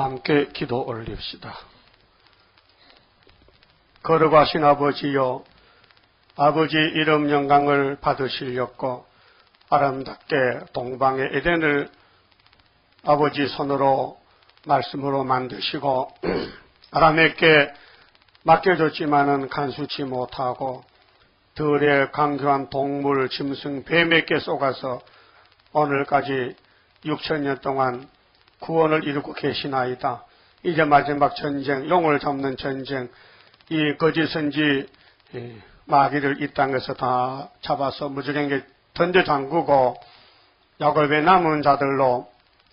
함께 기도 올립시다. 거룩하신 아버지여, 아버지 이름 영광을 받으시려고 아름답게 동방의 에덴을 아버지 손으로 말씀으로 만드시고 아람에게 맡겨줬지만은 간수치 못하고 들에 강교한 동물, 짐승, 뱀에게 쏘가서 오늘까지 6,000년 동안 구원을 이루고 계시나이다. 이제 마지막 전쟁, 용을 잡는 전쟁, 이 거짓선지 마귀를 이 땅에서 다 잡아서 무지랭이 던져 잠그고 야곱의 남은 자들로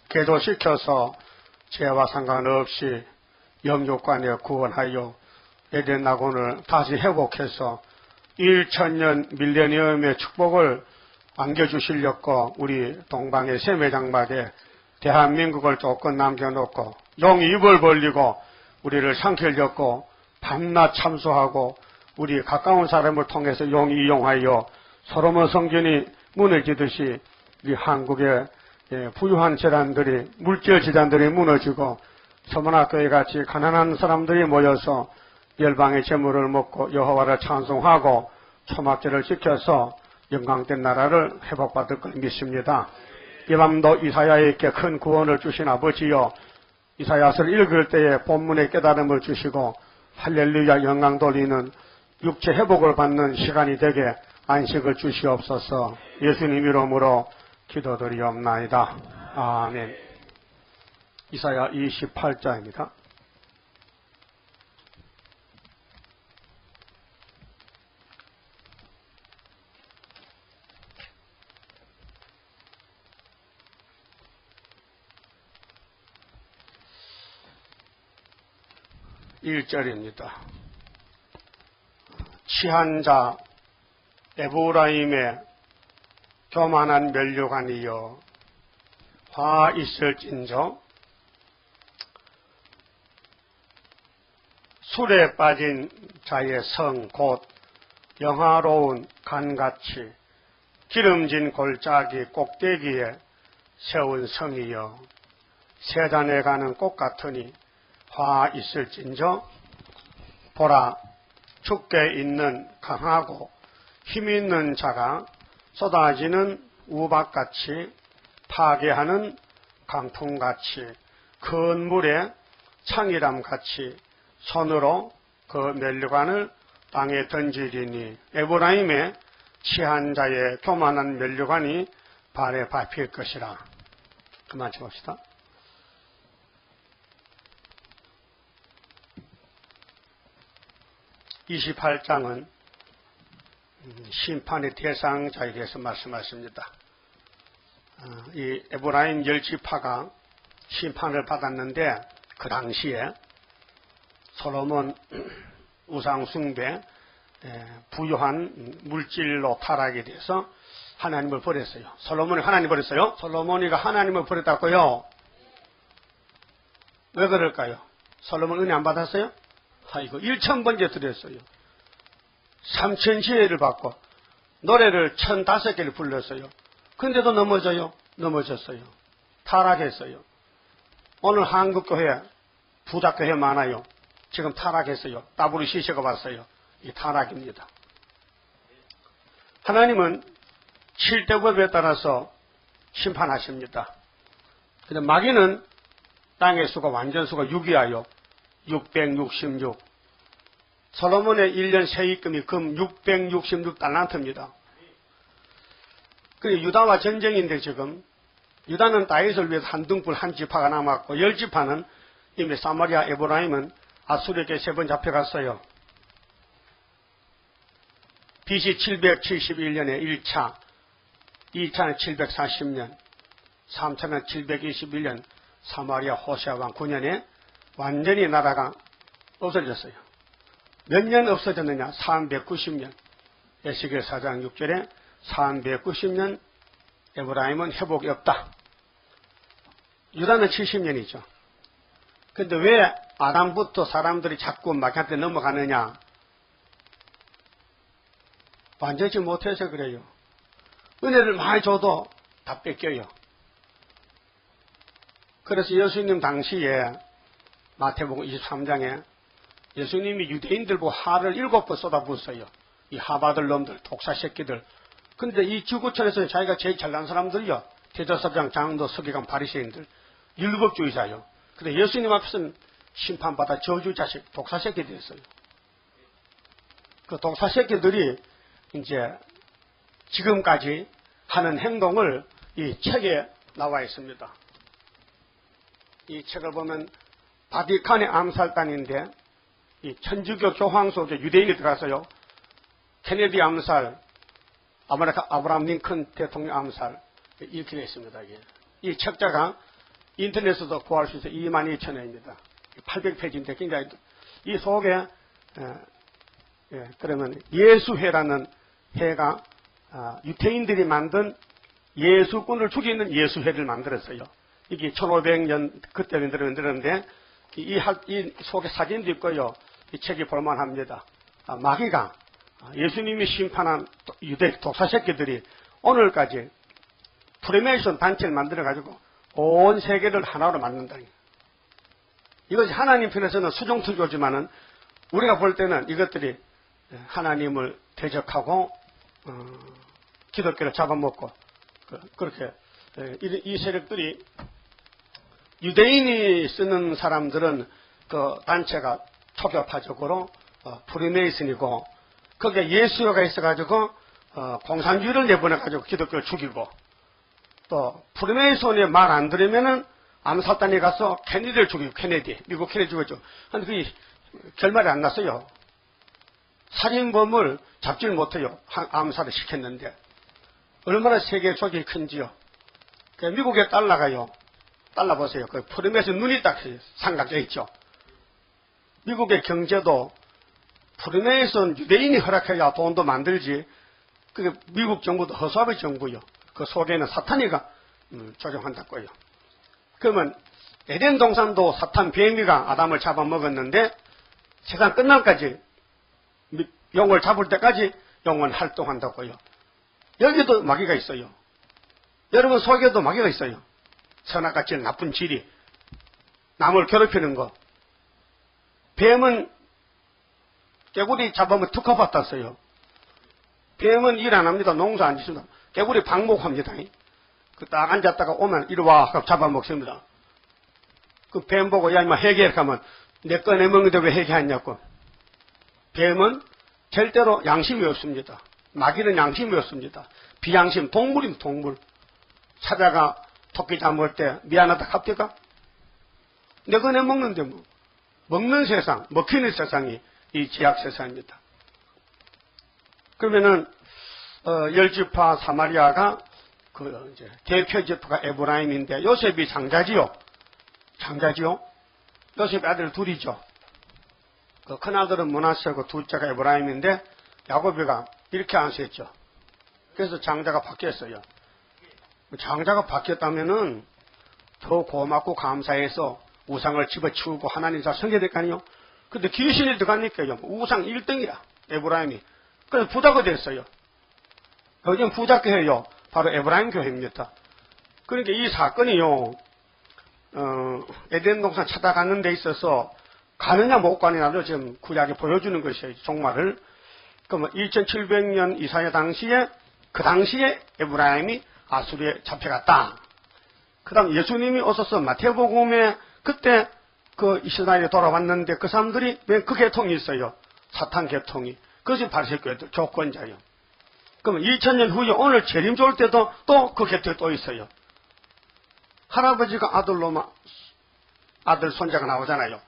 계도시켜서 죄와 상관없이 영육간에 구원하여 에덴 낙원을 다시 회복해서 1,000년 밀레니엄의 축복을 안겨주시려고 우리 동방의 세매장막에 대한민국을 조금 남겨놓고 용이 입을 벌리고 우리를 삼키려고 밤낮 참수하고 우리 가까운 사람을 통해서 용이 이용하여 솔로몬 성전이 무너지듯이 우리 한국의 부유한 재단들이, 물질 재단들이 무너지고 서문학교에 같이 가난한 사람들이 모여서 열방의 재물을 먹고 여호와를 찬송하고 초막절을 지켜서 영광된 나라를 회복받을 걸 믿습니다. 이 밤도 이사야에게 큰 구원을 주신 아버지여, 이사야서를 읽을 때에 본문의 깨달음을 주시고 할렐루야 영광 돌리는 육체 회복을 받는 시간이 되게 안식을 주시옵소서. 예수님 이름으로 기도드리옵나이다. 아멘. 이사야 28장입니다. (1절입니다) 취한 자 에브라임의 교만한 면류관이여 화 있을진저 술에 빠진 자의 성 곧 영화로운 간같이 기름진 골짜기 꼭대기에 세운 성이여 세단에 가는 꽃 같으니 화 있을진저 보라 죽게 있는 강하고 힘있는 자가 쏟아지는 우박같이 파괴하는 강풍같이 큰 물에 창이람같이 손으로 그 면류관을 땅에 던지리니 에브라임의 취한 자의 교만한 면류관이 발에 밟힐 것이라. 그만 쳐봅시다. (28장은) 심판의 대상자에 대해서 말씀하십니다. 이 에브라임 10지파가 심판을 받았는데 그 당시에 솔로몬 우상숭배, 부유한 물질로 타락이 돼서 하나님을 버렸어요. 솔로몬이 하나님을 버렸어요? 솔로몬이가 하나님을 버렸다고요? 왜 그럴까요? 솔로몬 은혜 안 받았어요? 아이고 1,000번째 드렸어요. 3,000시회를 받고 노래를 1,005개를 불렀어요. 근데도 넘어졌어요. 타락했어요. 오늘 한국교회 부닥교회 많아요. 지금 타락했어요. WCC가 봤어요. 이 타락입니다. 하나님은 7대법에 따라서 심판하십니다. 근데 마귀는 땅의 수가 완전수가 6이야요. 666. 솔로몬의 1년 세입금이 금 666달란트입니다. 그리고 유다와 전쟁인데 지금 유다는 다윗을 위해서 한 등불 한 지파가 남았고 10지파는 이미 사마리아 에브라임은 아수르에게 3번 잡혀갔어요. BC 771년에 1차, 2차는 740년, 3차는 721년 사마리아 호세아 왕 9년에 완전히 나라가 없어졌어요. 몇 년 없어졌느냐? 390년. 에스겔 4장 6절에 390년 에브라임은 회복이 없다. 유다는 70년이죠. 근데 왜 아담부터 사람들이 자꾸 마귀한테 넘어가느냐? 완전히 못해서 그래요. 은혜를 많이 줘도 다 뺏겨요. 그래서 예수님 당시에 마태복음 23장에 예수님이 유대인들 보고 화를 7번 쏟아부었어요. 이 하바들 놈들, 독사 새끼들. 근데 이 지구촌에서는 자기가 제일 잘난 사람들이요. 대제사장, 장로, 서기관, 바리새인들, 율법주의자요. 근데 예수님 앞에서는 심판받아 저주 자식, 독사 새끼들이 있어요. 그 독사 새끼들이 이제 지금까지 하는 행동을 이 책에 나와 있습니다. 이 책을 보면 바티칸의 암살단인데 이 천주교 교황 속에 유대인이 들어가서요. 케네디 암살, 아브라함 링컨 대통령 암살 이렇게 되어 있습니다. 이 책자가 인터넷에서 구할 수 있어요. 22,000원입니다. 800페이지인데 굉장히 이 속에 그러면 예수회라는 회가 유태인들이 만든 예수꾼을 죽이는 예수회를 만들었어요. 이게 1500년 그때 만들었는데 이 속에 사진도 있고요. 이 책이 볼만합니다. 마귀가 예수님이 심판한 유대 독사 새끼들이 오늘까지 프리메이션 단체를 만들어가지고 온 세계를 하나로 만든다. 이것이 하나님 편에서는 수종투교지만은 우리가 볼 때는 이것들이 하나님을 대적하고 기독교를 잡아먹고 그렇게 이 세력들이 유대인이 쓰는 사람들은 그 단체가 초교파적으로 프리메이슨이고 거기에 예수가 있어가지고 공산주의를 내보내가지고 기독교를 죽이고 또 프리메이슨이 말 안 들으면은 암살단에 가서 케네디를 죽이고 미국 케네디 죽였죠. 근데 그게 결말이 안 났어요. 살인범을 잡지를 못해요. 암살을 시켰는데 얼마나 세계 족이 큰지요. 미국의 달러가요. 달러 보세요. 그 프리메이슨 눈이 딱 삼각져 있죠. 미국의 경제도 프리메이슨 유대인이 허락해야 돈도 만들지. 그게 미국 정부도 허수아비 정부요. 그 속에는 사탄이가 조정한다고요. 그러면 에덴 동산도 사탄 뱀이가 아담을 잡아먹었는데 세상 끝날까지 영을 잡을 때까지 영은 활동한다고요. 여기도 마귀가 있어요. 여러분 속에도 마귀가 있어요. 선악같이 나쁜 질이 남을 괴롭히는 거. 뱀은 개구리 잡으면 특허받았어요. 뱀은 일 안 합니다. 농사 안 짓습니다. 개구리 방목합니다. 그 딱 앉았다가 오면 이리 와 하고 잡아먹습니다. 그 뱀 보고 야 임마 회개해 가면 내 꺼내 먹는데 왜 회개하냐고. 뱀은 절대로 양심이 없습니다. 마귀는 양심이 없습니다. 비양심, 동물입니다. 동물. 사자가 토끼 잡을 때 미안하다 합니까? 내 꺼내 먹는데 뭐. 먹는 세상, 먹히는 세상이 이 제약 세상입니다. 그러면은 열지파 사마리아가 그 이제 대표 지파가 에브라임인데 요셉이 장자지요. 요셉 아들 둘이죠. 그 큰아들은 므낫세고 둘째가 에브라임인데 야곱이가 이렇게 안수했죠. 그래서 장자가 바뀌었어요. 장자가 바뀌었다면은 더 고맙고 감사해서 우상을 집어치우고 하나님 자 섬겨야 될 거 아니요. 근데 귀신이 들어가니까요. 우상 1등이라 에브라임이. 그래서 부자가 됐어요. 요즘 부자 교회요. 바로 에브라임 교회입니다. 그러니까 이 사건이요. 에덴 동산 찾아가는 데 있어서 가느냐 못 가느냐를 지금 구약에 보여주는 것이에요. 종말을. 그러면 2700년 이사야 당시에 그 당시에 에브라임이 아수리에 잡혀갔다. 그 다음 예수님이 오셔서 마태복음에 그때 그 이스라엘에 돌아왔는데 그 사람들이 왜 그 계통이 있어요. 사탄 계통이. 그것이 바리새교회들 조건자예요. 그러면 2000년 후에 오늘 재림 좋을 때도 또 그 계통이 또 있어요. 할아버지가 아들 손자가 나오잖아요.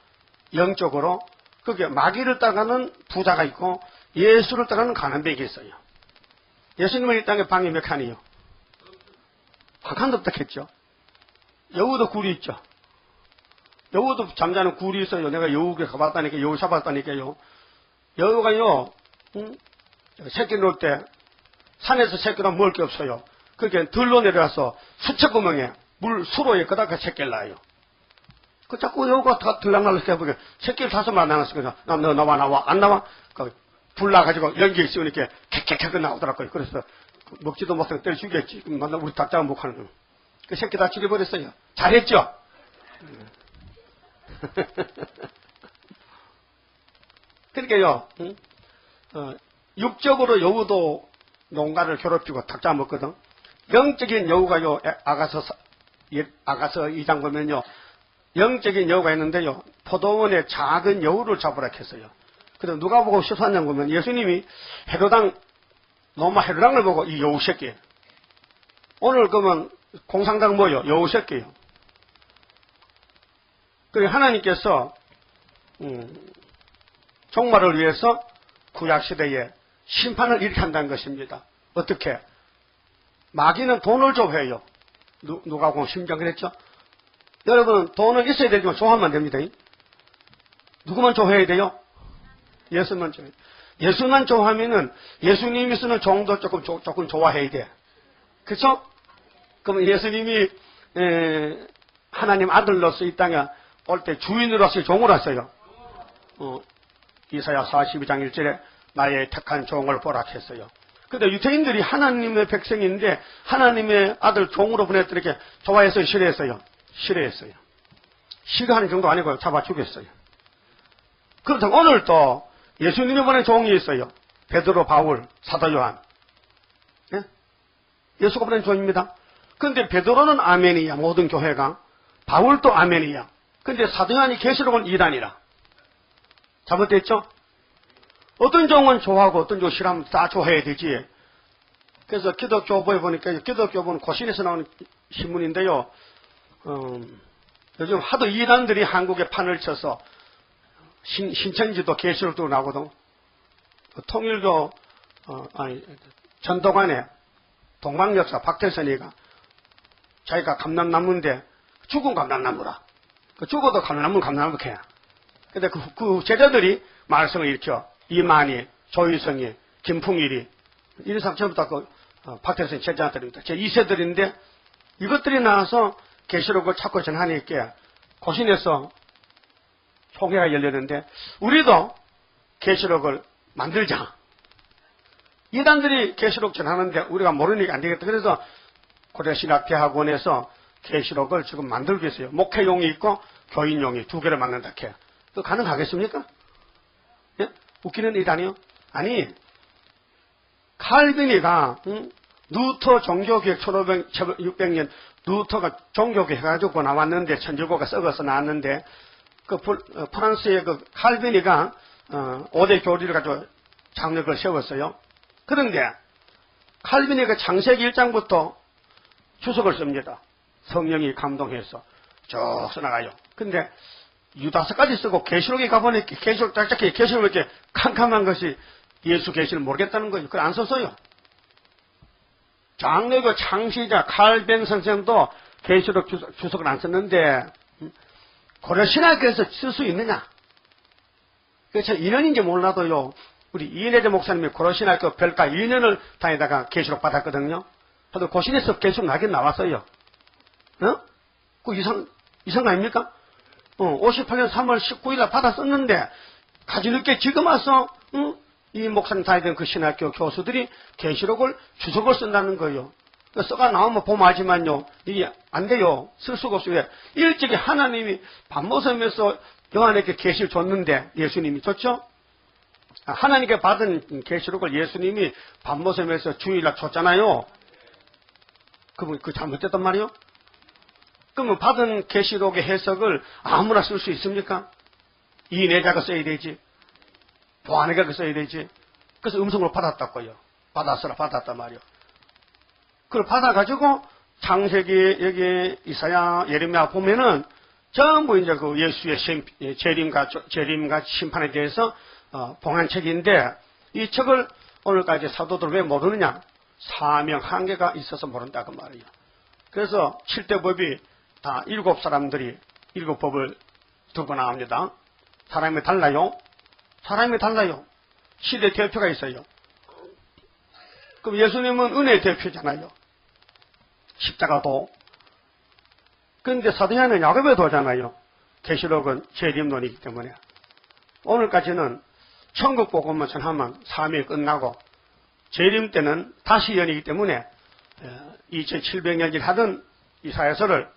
영적으로. 그게 마귀를 따르는 부자가 있고 예수를 따르는 가난뱅이가 있어요. 예수님은 이 땅에 방이 몇 칸이요? 한 칸도 없다겠죠. 여우도 굴이 있죠. 여우도 잠자는 굴이 있어요. 내가 여우에 가봤다니까, 여우 잡았다니까요. 여우가요, 새끼 놓을 때 산에서 새끼로 먹을 게 없어요. 그러니까 들로 내려가서 수채구멍에 수로에 그다가 새끼를 낳아요. 그 자꾸 여우가 들락날락 해보게 새끼를 5마리 낳았으니까 너 나와 안 나와? 불 나가지고 연기에 씌우니까 캬캬캬 나오더라고요. 그래서 먹지도 못하고 때려 죽였지. 만나 우리 닭 잡아먹하는 거. 그 새끼 다 죽여버렸어요. 잘했죠? 그러니까요, 육적으로 여우도 농가를 괴롭히고 탁 잡았거든. 영적인 여우가요, 아가서 2장 보면요, 영적인 여우가 있는데요, 포도원에 작은 여우를 잡으라 했어요. 그래서 누가 보고 14장 보면 예수님이 로마 헤로당을 보고 이 여우 새끼. 오늘 그러면 공상당 뭐요? 여우 새끼요. 그리고 하나님께서, 종말을 위해서 구약시대에 심판을 일으킨다는 것입니다. 어떻게? 마귀는 돈을 좋아해요. 누가 보면 심정 그랬죠? 여러분, 돈은 있어야 되지만 좋아하면 안 됩니다. 누구만 좋아해야 돼요? 예수만 좋아해요. 예수만 좋아하면은 예수님이 쓰는 종도 조금 좋아해야 돼. 그렇죠? 그럼 예수님이 하나님 아들로서 이 땅에 올 때 주인으로서 종을 왔어요. 이사야 42장 1절에 나의 택한 종을 보라 했어요. 근데 유대인들이 하나님의 백성인데 하나님의 아들 종으로 보냈더니 이렇게 좋아했어요? 싫어했어요? 싫어했어요. 싫어하는 정도 아니고요. 잡아 죽였어요. 그렇다고 오늘도 예수님이 보낸 종이 있어요. 베드로, 바울, 사도 요한. 예? 예수가 보낸 종입니다. 그런데 베드로는 아멘이야. 모든 교회가. 바울도 아멘이야. 근데 사도 요한이 계시록은 이단이라. 잘못됐죠? 어떤 종은 좋아하고 어떤 종은 싫어하면 다 좋아해야 되지. 그래서 기독교보에 보니까 기독교보는 고신에서 나오는 신문인데요. 요즘 하도 이단들이 한국에 판을 쳐서 신천지도 계시록도 나오거든. 통일교 전도관에 동방역사 박태선이가 자기가 감람나무인데 죽은 감람나무라. 죽어도 감람나무 캐. 근데 그 제자들이 말씀을 일으켜 이만희, 조희성이, 김풍일이 이런 사람 전부 다 박태선 제자들입니다. 제 2세들인데 이것들이 나와서 계시록을 찾고 전하니까 고신에서 총회가 열렸는데 우리도 계시록을 만들자. 이단들이 계시록 전하는데 우리가 모르니까 안 되겠다. 그래서 고려신학대학원에서 계시록을 지금 만들고 있어요. 목회용이 있고 교인용이 2개를 만든다 해. 그 가능하겠습니까? 예? 웃기는 이단이요? 아니, 칼빈이가 루터 종교개혁 1500년 루터가 종교개혁 해가지고 나왔는데 천주교가 썩어서 나왔는데 그 프랑스의 그 칼빈이가 5대 교리를 가지고 장력을 세웠어요. 그런데 칼빈이가 창세기 1장부터 주석을 씁니다. 성령이 감동해서 쭉 써나가요. 근데 유다서까지 쓰고 계시록에 가보니 계시록 짝짝해 계시록 이렇게 캄캄한 것이 예수 계시를 모르겠다는 거예요. 그걸 안 썼어요. 장로교 창시자 칼빈 선생도 계시록 주석을 안 썼는데 고려신학교에서 쓸 수 있느냐? 그래서 인연인지 몰라도요. 우리 이인혜대 목사님이 고려신학교 별과 2년을 다니다가 계시록 받았거든요. 그래도 고신에서 계시록 나긴 나왔어요. 그 이상 아닙니까? 58년 3월 19일날 받았었는데 가지늦게 지금 와서 이 목사님 다니던 그 신학교 교수들이 계시록을 주석을 쓴다는 거예요. 써가 나오면 보면 알지만요. 이게 안 돼요. 쓸 수가 없어요. 왜? 일찍이 하나님이 밤모섬에서 요한에게 계시를 줬는데 예수님이 줬죠? 하나님께 받은 계시록을 예수님이 밤모섬에서 주일날 줬잖아요. 그분 그 잘못됐단 말이요? 그러면 받은 계시록의 해석을 아무나 쓸 수 있습니까? 이내자가 써야 되지. 보안회가 써야 되지. 그래서 음성으로 받았다고요. 받았단 말이요. 그걸 받아가지고 창세기 여기 이사야 예레미야 보면은 전부 이제 그 예수의 재림과 심판에 대해서 봉한 책인데 이 책을 오늘까지 사도들 왜 모르느냐? 사명 한계가 있어서 모른다 그 말이에요. 그래서 7대 법이 다 7사람들이 7법을 들고 나옵니다. 사람이 달라요. 사람이 달라요. 시대 대표가 있어요. 그럼 예수님은 은혜 대표잖아요. 십자가도. 그런데 사도행전은 야곱의 도잖아요. 계시록은 재림론이기 때문에. 오늘까지는 천국 복음만 전하면 사명이 끝나고 재림 때는 다시 연이기 때문에 2700년을 하던 이사야서를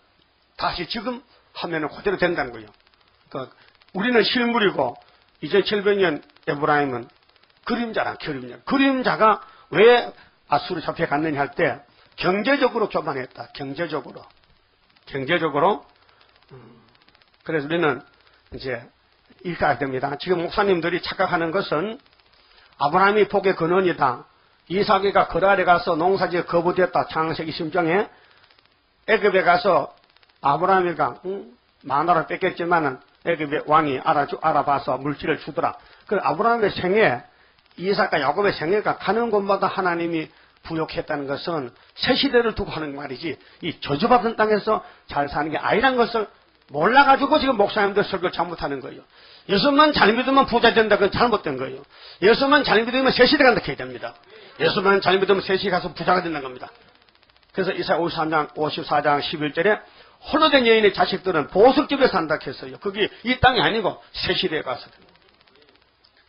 다시 지금 하면은 그대로 된다는 거예요. 우리는 실물이고 2700년 에브라임은 그림자란 그림자. 그림자가 왜 아수르 잡혀갔느냐 할 때 경제적으로 교만했다. 경제적으로. 그래서 우리는 이제 이렇게 해야 됩니다. 지금 목사님들이 착각하는 것은 아브라함이 복의 근원이다. 이삭이가 거라에 가서 농사지에 거부됐다. 창세기 20장에 애굽에 가서 아브라함이가 마누라를 뺏겼지만은 애굽의 왕이 알아봐서 물질을 주더라. 그 아브라함의 생애, 이삭과 야곱의 생애가 가는 곳마다 하나님이 부욕했다는 것은 새 시대를 두고 하는 말이지 이 저주받은 땅에서 잘 사는 게 아니란 것을 몰라가지고 지금 목사님들 설교를 잘못하는 거예요. 예수만 잘 믿으면 부자 된다. 그건 잘못된 거예요. 예수만 잘 믿으면 새 시대 간다 해야 됩니다. 예수만 잘 믿으면 새 시대 가서 부자가 된다는 겁니다. 그래서 이사야 54장 11절에 홀로 된 여인의 자식들은 보석집에 산다 했어요. 그게 이 땅이 아니고 새 시대에 가서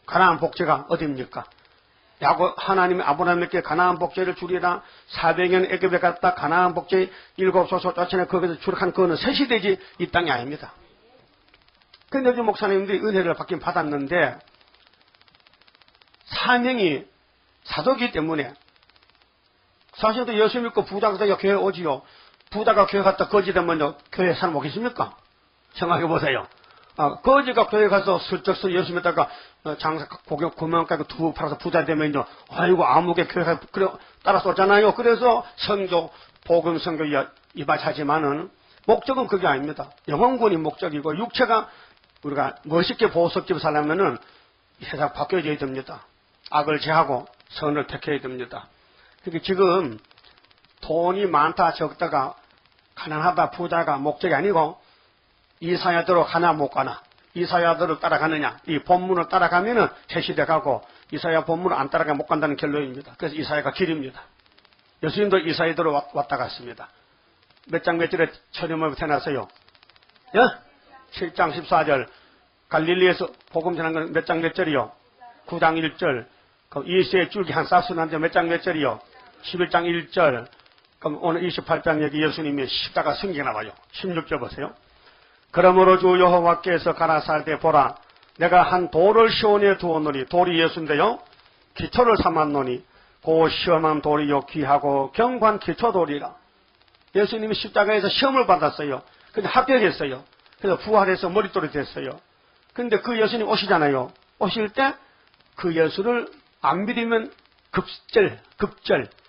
가나안 복제가 어디입니까? 하나님이 아브라함에게 가나안 복제를 주리라 400년 애굽에 갔다 가나안 복제 7소서 쫓아내 거기서 출한 그거는 새 시대지 이 땅이 아닙니다. 그런데 요즘 목사님들이 은혜를 받긴 받았는데 사명이 사도기 때문에 사실도 예수 믿고 부자가 되어 교회 오지요. 부자가 교회 갔다 거지 되면요 교회 사람 오겠습니까? 생각해 보세요. 거지가 교회 가서 슬쩍 예수 믿다가 장사 고경 구멍가고 두부 팔아서 부자 되면요 아이고 아무개 교회 가서 그래 따라서 오잖아요. 그래서 성교 복음 성교 이바하지만은 목적은 그게 아닙니다. 영혼군이 목적이고 육체가 우리가 멋있게 보석집을 살려면은 세상 바뀌어져야 됩니다. 악을 제하고 선을 택해야 됩니다. 그러니까 지금 돈이 많다 적다가 가난하다 부자가 목적이 아니고 이사야대로 가나 못 가나 이사야대로 따라가느냐 이 본문을 따라가면은 새 시대 가고 이사야 본문을 안 따라가면 못 간다는 결론입니다. 그래서 이사야가 길입니다. 예수님도 이사야대로 왔다 갔습니다. 몇 장 몇 절에 처녀몸에 태어났어요? 7장 14절 갈릴리에서 복음 전한 건 몇 장 몇 절이요? 9장 1절 이세의 줄기 한 싹수는데 몇 장 몇 절이요? 11장 1절 그럼 오늘 28장 여기 예수님이 십자가 성경에 나와요. 16절 보세요. 그러므로 주 여호와께서 가라사대 보라 내가 한 돌을 시온에 두었노니 돌이 예수인데요. 기초를 삼았노니 그 시험한 돌이요 귀하고 경관 기초돌이라. 예수님이 십자가에서 시험을 받았어요. 근데 합격했어요. 그래서 부활해서 머릿돌이 됐어요. 근데 그 예수님 오시잖아요. 오실 때 그 예수를 안 믿으면 급절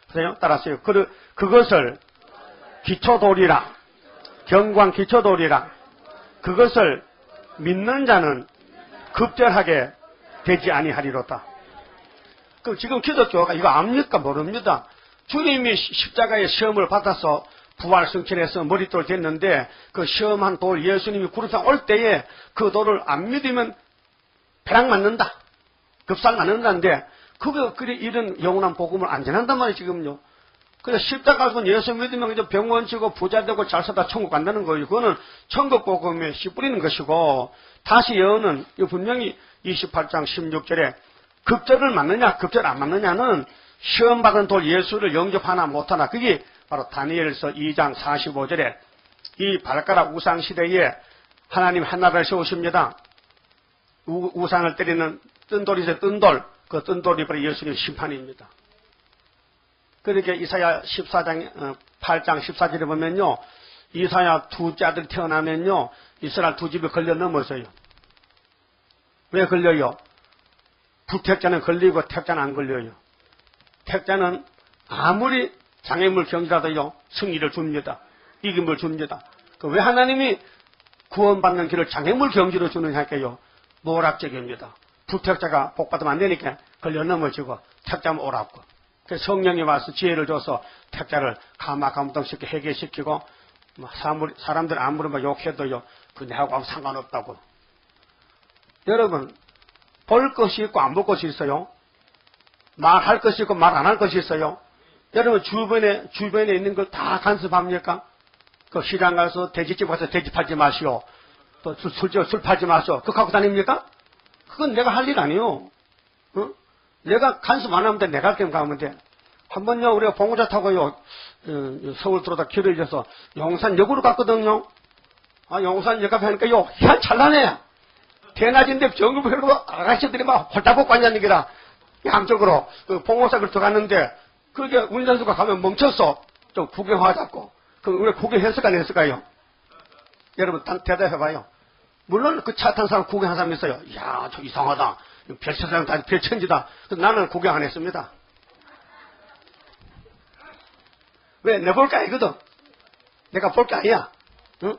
보세요. 따라서요. 그것을 기초돌이라 경관 기초돌이라 그것을 믿는 자는 급절하게 되지 아니하리로다. 그 지금 기독교가 이거 압니까? 모릅니다. 주님이 십자가의 시험을 받아서 부활 성취해서 머릿돌 됐는데 그 시험한 돌 예수님이 구름상 올 때에 그 돌을 안 믿으면 배락 맞는다. 급살 맞는다는데 그래 이런 영원한 복음을 안 전한단 말이에요 지금요. 그래서 십자가에서 예수 믿으면 이제 병원 치고 부자 되고 잘 살다 천국 간다는 거예요. 그거는 천국 복음에 씨 뿌리는 것이고 다시 예언은 분명히 28장 16절에 급절을 맞느냐 급절 안 맞느냐는 시험받은 돌 예수를 영접하나 못하나 그게 바로 다니엘서 2장 45절에 이 발가락 우상 시대에 하나님 하나를 세우십니다. 우상을 때리는 뜬돌이죠. 뜬돌. 그 뜬돌이 바로 예수님의 심판입니다. 그렇게 이사야 14장 8장 14절에 보면요. 이사야 두째 아들이 태어나면요. 이스라엘 두 집에 걸려 넘어서요. 왜 걸려요? 부택자는 걸리고 택자는 안 걸려요. 택자는 아무리 장애물 경지라도요. 승리를 줍니다. 이김을 줍니다. 왜 하나님이 구원받는 길을 장애물 경지로 주느냐 할게요. 노락적입니다. 부택자가 복받으면 안 되니까 걸려 넘어지고 택자면 오랍고. 그래서 성령이 와서 지혜를 줘서 택자를 가마감동시켜 해결시키고 사람들 아무리 욕해도요. 그 내하고 아무 상관없다고. 여러분 볼 것이 있고 안 볼 것이 있어요. 말할 것이 있고 말 안 할 것이 있어요. 여러분 주변에 있는 걸 다 간섭합니까? 그 시장 가서 돼지집 가서 돼지 팔지 마시오. 또 술 팔지 마시오. 그거 갖고 다닙니까? 그건 내가 할 일 아니요. 어? 내가 간섭 안 하면 돼. 내가 할 때만 가면 돼. 한 번요, 우리가 봉고차 타고요, 서울 들어다 길을 잃어서 용산역으로 갔거든요. 용산 역앞에 하니까요, 희한찬란해. 대낮인데 정규별로 아가씨들이 막 홀딱 벗고 앉아있는 게라, 양쪽으로, 봉호사를 들어갔는데, 그렇게 운전수가 가면 멈췄어. 좀 구경하자고. 그럼 우리 구경했을까, 안 했을까요? 여러분, 대답해봐요. 물론 그 차 탄 사람 구경한 사람 있어요. 이야, 저 이상하다. 별세상다, 별천지다. 그래서 나는 구경 안 했습니다. 왜? 내 볼 게 아니거든. 내가 볼 게 아니야. 응?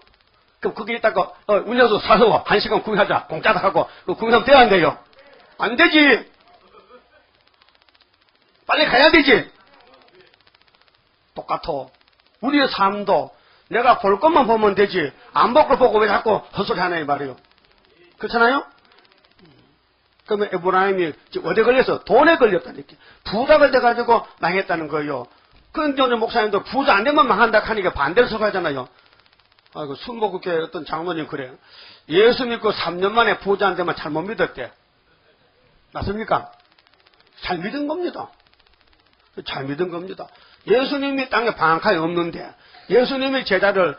그럼 거기 있다가, 운전수 사서 1시간 구경하자. 공짜다 하고, 구경하면 돼야 안 돼요? 안 되지. 빨리 가야 되지. 똑같아. 우리의 삶도 내가 볼 것만 보면 되지. 안 볼 걸 보고 왜 자꾸 헛소리 하나 이 말이에요. 그렇잖아요? 그러면 에브라임이 어디에 걸려서? 돈에 걸렸다니까. 부자 걸려가지고 망했다는 거예요. 그런데 오늘 목사님도 부자 안 되면 망한다 하니까 반대로 서가잖아요. 아이고, 순복국회 어떤 장로님 그래. 예수 믿고 3년 만에 부자 안 되면 잘못 믿었대. 맞습니까? 잘 믿은 겁니다. 잘 믿은 겁니다. 예수님이 땅에 방학하에 없는데 예수님이 제자를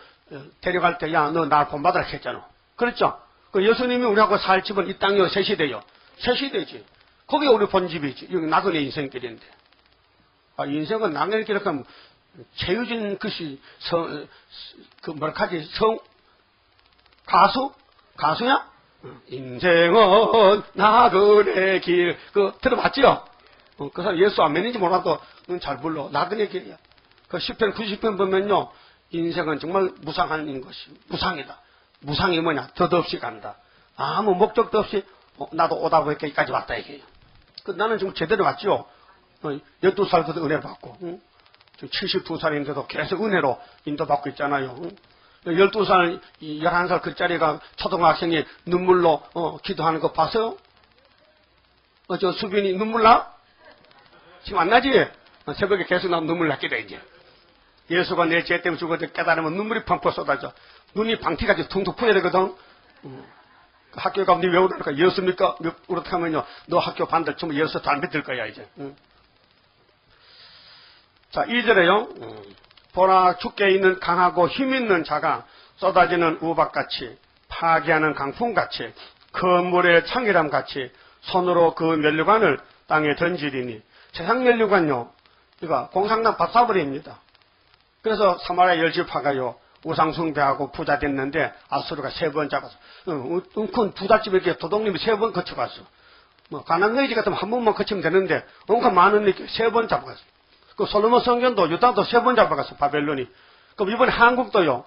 데려갈 때 야, 너 날 본받으라 했잖아. 그렇죠? 그 예수님이 우리하고 살 집은 이 땅이요 새 시대요. 새 시대지. 거기 우리 본집이지. 여기 나그네 인생길인데. 인생은 나그네 길 하면 최유진 그씨 뭐라카지 가수야? 인생은 나그네 길 들어봤지요? 그 사람 예수 안 믿는지 몰라도 잘 불러. 나그네 길이야. 그 10편 90편 보면요. 인생은 정말 무상한 것이 무상이다. 무상이 뭐냐? 덧없이 간다. 아무 목적도 없이 나도 오다 보니까 여기까지 왔다 이게요. 나는 지금 제대로 왔죠. 12살부터 은혜를 받고 72살인데도 계속 은혜로 인도받고 있잖아요. 12살, 11살 그짜리가 초등학생이 눈물로 기도하는 거 봤어요? 저 수빈이 눈물 나? 지금 안 나지? 새벽에 계속 나면 눈물 났게 돼 이제. 예수가 내 죄 때문에 죽어서 깨달으면 눈물이 펑펑 쏟아져. 눈이 방티같이 퉁퉁 부어야 되거든. 학교 가면 니 왜 울을까? 예수 믿까? 그렇게 하면요. 너 학교 반들 전부 예수 잘 믿을 거야 이제. 자, 2절에요. 보라 죽게 있는 강하고 힘있는 자가 쏟아지는 우박같이 파괴하는 강풍같이 건물의 창이람같이 손으로 그 면류관을 땅에 던지리니 세상 면류관요. 이거 공산당 밥사버립니다. 그래서 사마리아 열지파가요. 우상숭배하고 부자 됐는데 아수르가 3번 잡아서 큰 부잣집에 이렇게 도둑님이 3번 거쳐갔어. 뭐 가난거지 같으면 한 번만 거치면 되는데 온갖 많은 이렇게 3번 잡아갔어. 그 솔로몬 성전도 유다도 3번 잡아갔어. 바벨론이. 그럼 이번에 한국도요.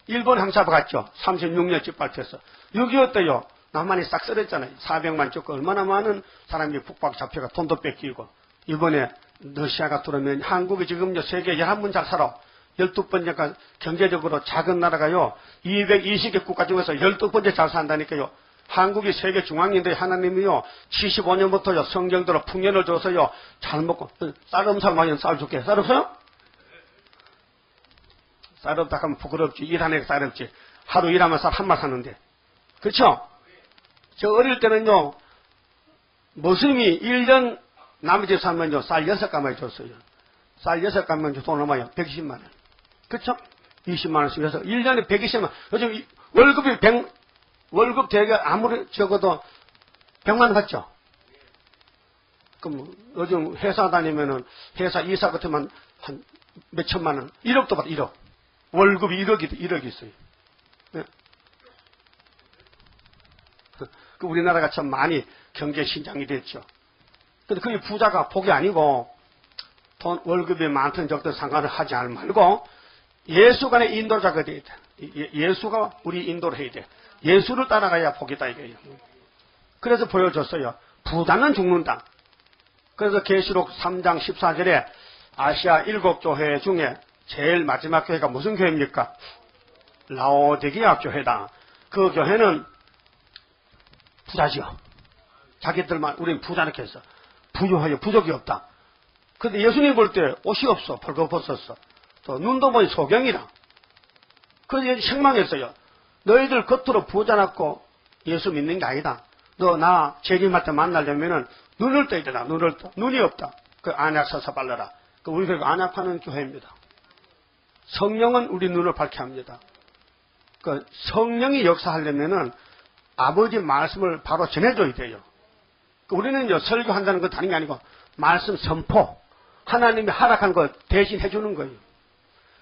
일본 항 잡아갔죠. 36년 짓밟혀서. 6.25 때요. 남한이 싹 썰었잖아요. 400만 쫓고 얼마나 많은 사람이 북박 잡혀가 돈도 뺏기고. 이번에 러시아가 들어오면 한국이 지금 세계 11번 잘 살아. 12번째가 경제적으로 작은 나라가요. 220개 국가 중에서 12번째 잘 산다니까요. 한국이 세계 중앙인데 하나님이요. 75년부터요. 성경대로 풍년을 줘서요. 잘 먹고 쌀 엄살 많이 쌀 줄게. 쌀 없어요? 쌀 없다 하면 부끄럽지. 일하는 쌀 없지. 하루 일하면 쌀 한 말 사는데. 그렇죠? 저 어릴 때는요. 모습이 1년 남의 집 살면요. 쌀 6가마에 줬어요. 쌀 6가마에 줘 돈 얼마요? 120만 원. 그쵸? 20만 원씩 해서 1년에 120만 원. 요즘 월급이 월급 대개 아무리 적어도 100만 원 받죠? 그럼 요즘 회사 다니면은 회사 이사 같으면 한 몇천만 원. 1억도 받아, 1억. 월급이 1억이 있어요. 네. 그 우리나라가 참 많이 경제 신장이 됐죠. 근데 그게 부자가 복이 아니고 돈 월급이 많든 적든 상관을 하지 않을 말고 예수가 내 인도자가 돼야 돼. 예수가 우리 인도를 해야 돼. 예수를 따라가야 복이다 이거예요. 그래서 보여줬어요. 부자는 죽는다. 그래서 계시록 3장 14절에 아시아 7교회 중에 제일 마지막 교회가 무슨 교회입니까? 라오디게아 교회다. 그 교회는 부자지요. 자기들만 우리는 부자는 했어. 부유하여 부족이 없다. 근데 예수님 볼 때 옷이 없어. 벌거벗었어. 또 눈도 보니 소경이라. 그래서 책망했어요. 너희들 겉으로 부자났고 예수 믿는 게 아니다. 너 나 재림할 때 만나려면은 눈을 떠야 되나. 눈을 떠. 눈이 없다. 그 안약 서서 발라라. 그 우리 교회가 안약하는 교회입니다. 성령은 우리 눈을 밝게 합니다. 그 성령이 역사하려면은 아버지 말씀을 바로 전해줘야 돼요. 우리는요, 설교한다는 건 다른 게 아니고, 말씀 선포. 하나님이 허락한 거 대신 해주는 거예요.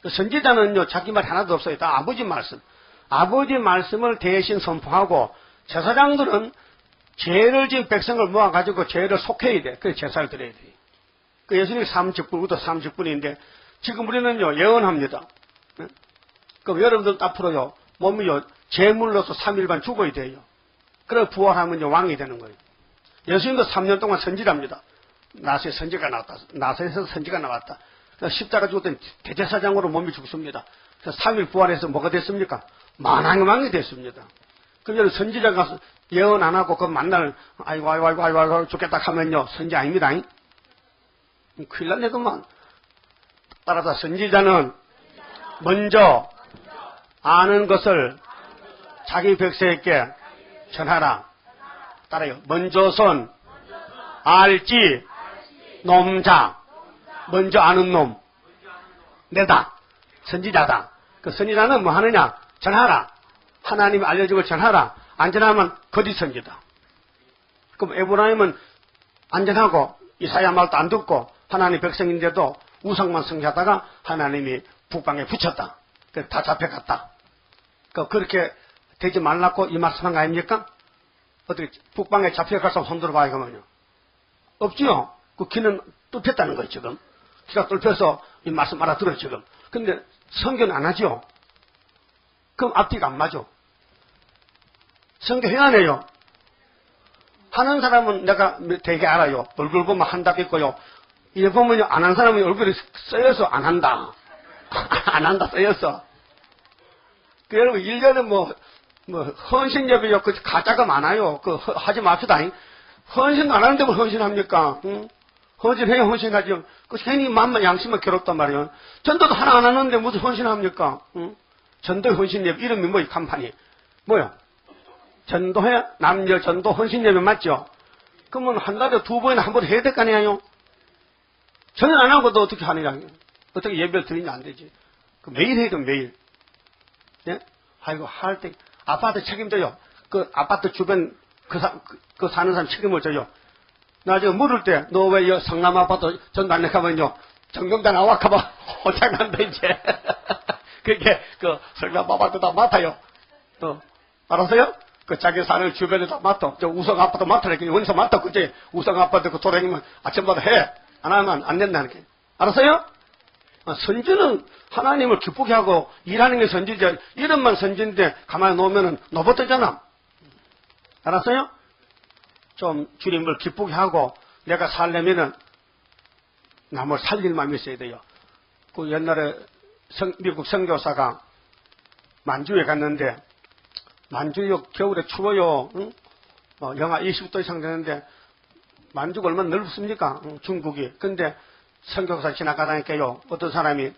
선지자는요, 자기 말 하나도 없어요. 다 아버지 말씀. 아버지 말씀을 대신 선포하고, 제사장들은 죄를 지은 백성을 모아가지고 죄를 속해야 돼. 그래서 제사를 드려야 돼. 그 예수님이 30분부터 30분인데, 지금 우리는요, 예언합니다. 그럼 여러분들 앞으로요, 몸이요, 제물로서 3일간 죽어야 돼요. 그래 부활하면요, 왕이 되는 거예요. 예수님도 3년 동안 선지랍니다. 나사에서 선지가 나왔다. 나사에서 선지가 나왔다. 십자가 죽었더니 대제사장으로 몸이 죽습니다. 그래서 3일 부활해서 뭐가 됐습니까? 만왕의 왕이 됐습니다. 그럼 여러분 선지자가 가서 예언 안 하고 그 만날 아이고 죽겠다 하면요, 선지 아닙니다. 큰일 났네 그만. 따라서 선지자는 먼저 아는 것을 자기 백성에게 전하라. 따라요. 먼저선 알지 놈자. 먼저 아는 놈. 내다. 선지자다. 그 선지자는 뭐 하느냐? 전하라. 하나님이 알려준 걸 전하라. 안 전하면 거짓 선지다. 그럼 에브라임은 안전하고 이사야 말도 안 듣고 하나님 백성인데도 우상만 섬기다가 하나님이 북방에 붙였다. 그래서 다 잡혀갔다. 그렇게 되지 말라고 이 말씀한 거 아닙니까? 어떻게 북방에 잡혀가서 손들어 봐야 그러면요. 없지요. 그 귀는 뚫혔다는 거예요 지금. 귀가 뚫혀서 이 말씀 알아들어요 지금. 근데 성교는 안 하죠. 그럼 앞뒤가 안 맞아. 성교 해야 해요. 하는 사람은 내가 되게 알아요. 얼굴 보면 한답 있고요. 이거 보면요, 안 한 사람은 얼굴이 써여서 안 한다. 안 한다, 써여서. 그 여러분, 1년에 헌신예배요. 그 가짜가 많아요. 하지 맙시다. 헌신 안 하는데 뭐 헌신합니까? 응? 헌신해야 헌신하죠. 그 괜히 마음만 양심만 괴롭단 말이에요. 전도도 하나 안 하는데 무슨 헌신합니까? 응? 전도 헌신예배, 이름이 뭐이 간판이. 뭐야? 전도해? 남녀 전도 헌신예배 맞죠? 그러면 한 달에 2번이나 한 번 해야 될 거 아니에요? 전혀 안 하고도 어떻게 하느냐. 어떻게 예배를 드리냐 안 되지. 매일 해도 매일. 예? 아이고, 할 때, 아파트 책임져요. 그 아파트 주변 그 사는 사람 책임을 져요. 나중에 물을 때, 너 왜 성남 아파트 전도 안 해가면요. 정경다 나와가봐. 호장난다, 이제. 그게, 성남 아파트 다 맡아요. 알았어요? 자기 사는 주변에 다 맡아. 우성 아파트 맡으래. 원서 맡아. 그제 우성 아파트 그 도량이면 아침마다 해. 안 하면 안 된다는 게. 알았어요? 선지는 하나님을 기쁘게 하고 일하는 게 선지자. 이름만 선지인데 가만히 놓으면은 노버뜨잖아. 알았어요? 좀 주님을 기쁘게 하고 내가 살려면은 남을 살릴 마음이 있어야 돼요. 그 옛날에 미국 선교사가 만주에 갔는데 만주요 겨울에 추워요. 응? 영하 20도 이상 되는데 만주가 얼마나 넓습니까? 중국이. 근데 선교사 지나가다니까요. 어떤 사람이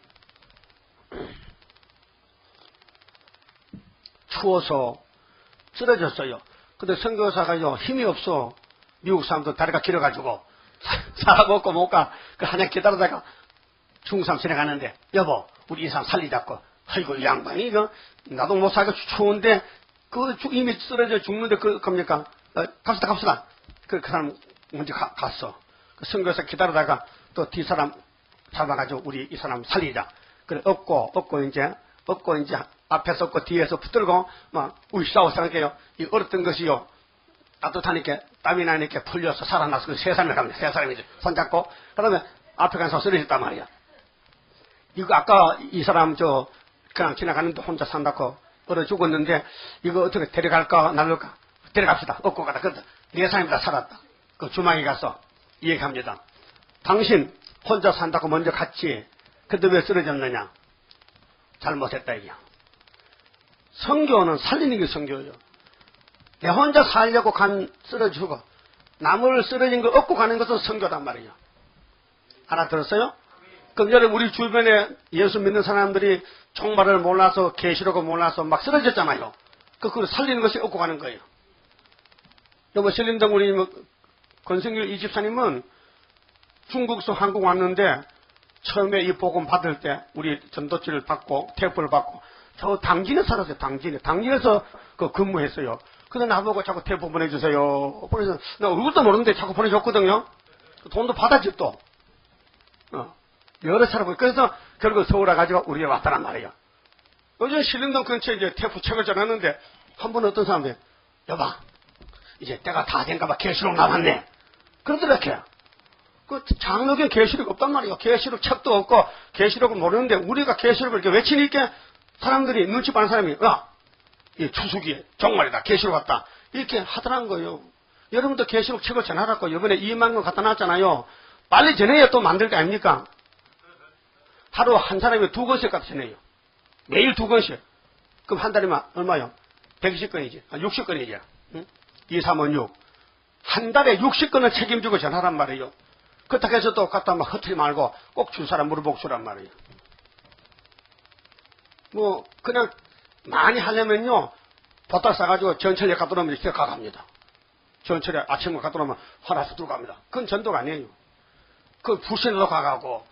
추워서 쓰러졌어요. 근데 선교사가요. 힘이 없어. 미국 사람도 다리가 길어가지고 사람 없고 못 가. 그 한양 기다리다가 중국 사람 지나가는데 여보 우리 이 사람 살리자고. 아이고 이 양반이 이거 나도 못 살고 추운데 이미 쓰러져 죽는데 겁니까? 갑시다. 그 사람 먼저 갔어. 그 선교사 기다리다가 또 뒤 사람 잡아가지고 우리 이 사람 살리자. 그래, 업고 이제 앞에서 업고 뒤에서 붙들고 막 울싸울싸하게요. 이 얼었던 것이요. 따뜻하니까 땀이 나니까 풀려서 살아나서 그 세 사람이 갑니다. 세 사람이죠. 손잡고. 그러면 앞에 가서 쓰러졌단 말이야. 이거 아까 이 사람 그냥 지나가는데 혼자 산다고 얼어 죽었는데 이거 어떻게 데려갈까 날릴까? 데려갑시다. 업고 가다. 그래서 네 사람이 다 살았다. 그 주막에 가서 얘기합니다. 당신 혼자 산다고 먼저 갔지. 근데 왜 쓰러졌느냐? 잘못했다 이게요. 선교는 살리는 게 선교예요. 내 혼자 살려고 쓰러지고 남을 쓰러진 걸 업고 가는 것은 선교단 말이에요. 알아들었어요? 그럼 여러분 우리 주변에 예수 믿는 사람들이 종말을 몰라서 계시록을 몰라서 막 쓰러졌잖아요. 그걸 살리는 것이 업고 가는 거예요. 여보 신림동 우리 권성길 이 집사님은 중국에서 한국 왔는데 처음에 이 복음 받을 때 우리 전도지를 받고 테이프를 받고 저 당진에 살았어요. 당진에서 그 근무했어요. 그래서 나보고 자꾸 대포 보내주세요. 그래서 나 얼굴도 모르는데 자꾸 보내줬거든요. 돈도 받았지 또. 여러 차례 그래서 결국 서울 와가지고 우리에 왔다란 말이에요. 요즘 신림동 근처에 이제 태프 책을 전했는데 한 번 어떤 사람들이 여봐 이제 때가 다 된가 봐. 계시록 남았네. 그러더라고요. 그 장로교는 계시록이 없단 말이에요. 계시록 책도 없고 계시록을 모르는데 우리가 계시록을 이렇게 외치니까 사람들이 눈치 빠는 사람이 이 추수기에 정말이다. 계시록 왔다. 이렇게 하더란 거예요. 여러분도 계시록 책을 전하라고 이번에 2만 권 갖다 놨잖아요. 빨리 전해야 또 만들 거 아닙니까? 하루 한 사람이 2권씩 갖다 전해요. 매일 2권씩. 그럼 한 달이면 얼마요? 120건이지. 60건이지. 응? 2, 3은 6. 한 달에 60건을 책임지고 전하란 말이에요. 그렇다고 해서 또 갖다 막 흩트리 말고 꼭 줄 사람 물어보고 주란 말이에요. 뭐 그냥 많이 하려면요. 보따 싸가지고 전철에 갖다 놓으면 이렇게 가갑니다. 전철에 아침에 갖다 놓으면 하나씩 들고 갑니다. 그건 전도가 아니에요. 그 부신으로 가가고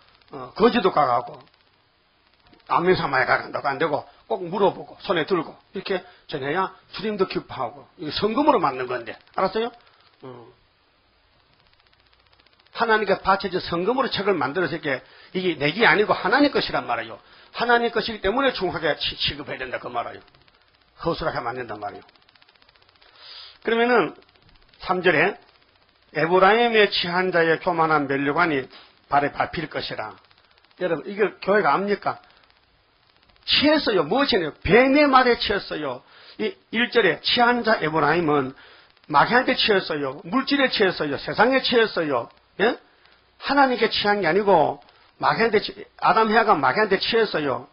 거지도 가가고 안면사마에 가간다고 안 되고 꼭 물어보고 손에 들고 이렇게 전해야 주님도 기뻐하고 이게 성금으로 맞는 건데 알았어요? 하나님께 바쳐진 성금으로 책을 만들어서 이게 내게 아니고 하나님 것이란 말이에요. 하나님 것이기 때문에 중하게 취급해야 된다 그 말이에요. 허술하게 하면 안 된단 말이에요. 그러면은 3절에 에브라임에 취한 자의 교만한 면류관이 발에 밟힐 것이라. 여러분 이걸 교회가 압니까? 취했어요. 무엇이냐? 뱀의 말에 취했어요. 이 1절에 취한 자 에브라임은 마귀한테 취했어요. 물질에 취했어요. 세상에 취했어요. 예? 하나님께 취한 게 아니고 마귀한테 아담 해아가 마귀한테 취했어요.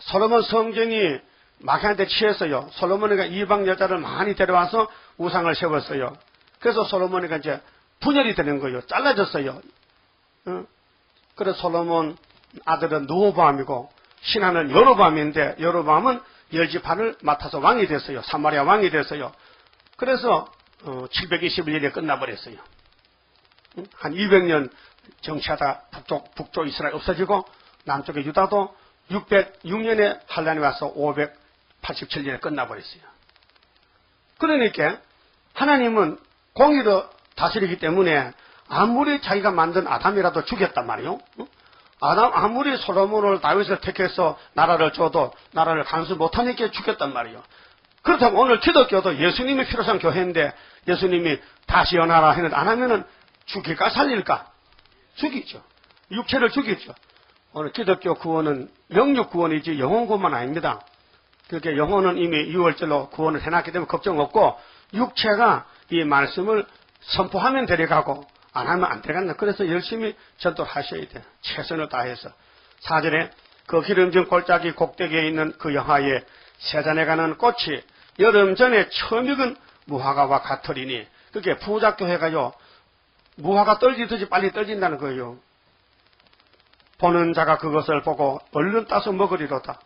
솔로몬 성전이 마귀한테 취했어요. 솔로몬이가 이방 여자를 많이 데려와서 우상을 세웠어요. 그래서 솔로몬이가 이제 분열이 되는 거예요. 잘라졌어요. 그래서 솔로몬 아들은 르호보암이고 신하는 여로보암인데 여로보암은 10지파를 맡아서 왕이 됐어요. 사마리아 왕이 됐어요. 그래서 721년에 끝나버렸어요. 한 200년 정치하다 북쪽 이스라엘 없어지고 남쪽의 유다도 606년에 한란이 와서 587년에 끝나버렸어요. 그러니까 하나님은 공의로 다스리기 때문에 아무리 자기가 만든 아담이라도 죽였단 말이에요. 아담 아무리 솔로몬을 다윗을 택해서 나라를 줘도 나라를 간수 못하니까 죽였단 말이에요. 그렇다면 오늘 기독교도 예수님이 필요한 교회인데 예수님이 다시 연하라 했는데 안 하면은 죽일까 살릴까? 죽이죠. 육체를 죽이죠. 오늘 기독교 구원은 영육 구원이지 영혼 구원만 아닙니다. 그렇게 영혼은 이미 6월절로 구원을 해놨기 때문에 걱정 없고 육체가 이 말씀을 선포하면 데려가고 안 하면 안 데려간다. 그래서 열심히 전도를 하셔야 돼요. 최선을 다해서. 4절에 그 기름진 골짜기 꼭대기에 있는 그 여하에 세잔에 가는 꽃이 여름 전에 처음 익은 무화과와 같으리니 그게 부작교회가요. 무화과 떨지듯이 빨리 떨진다는 거예요. 보는 자가 그것을 보고 얼른 따서 먹으리로다.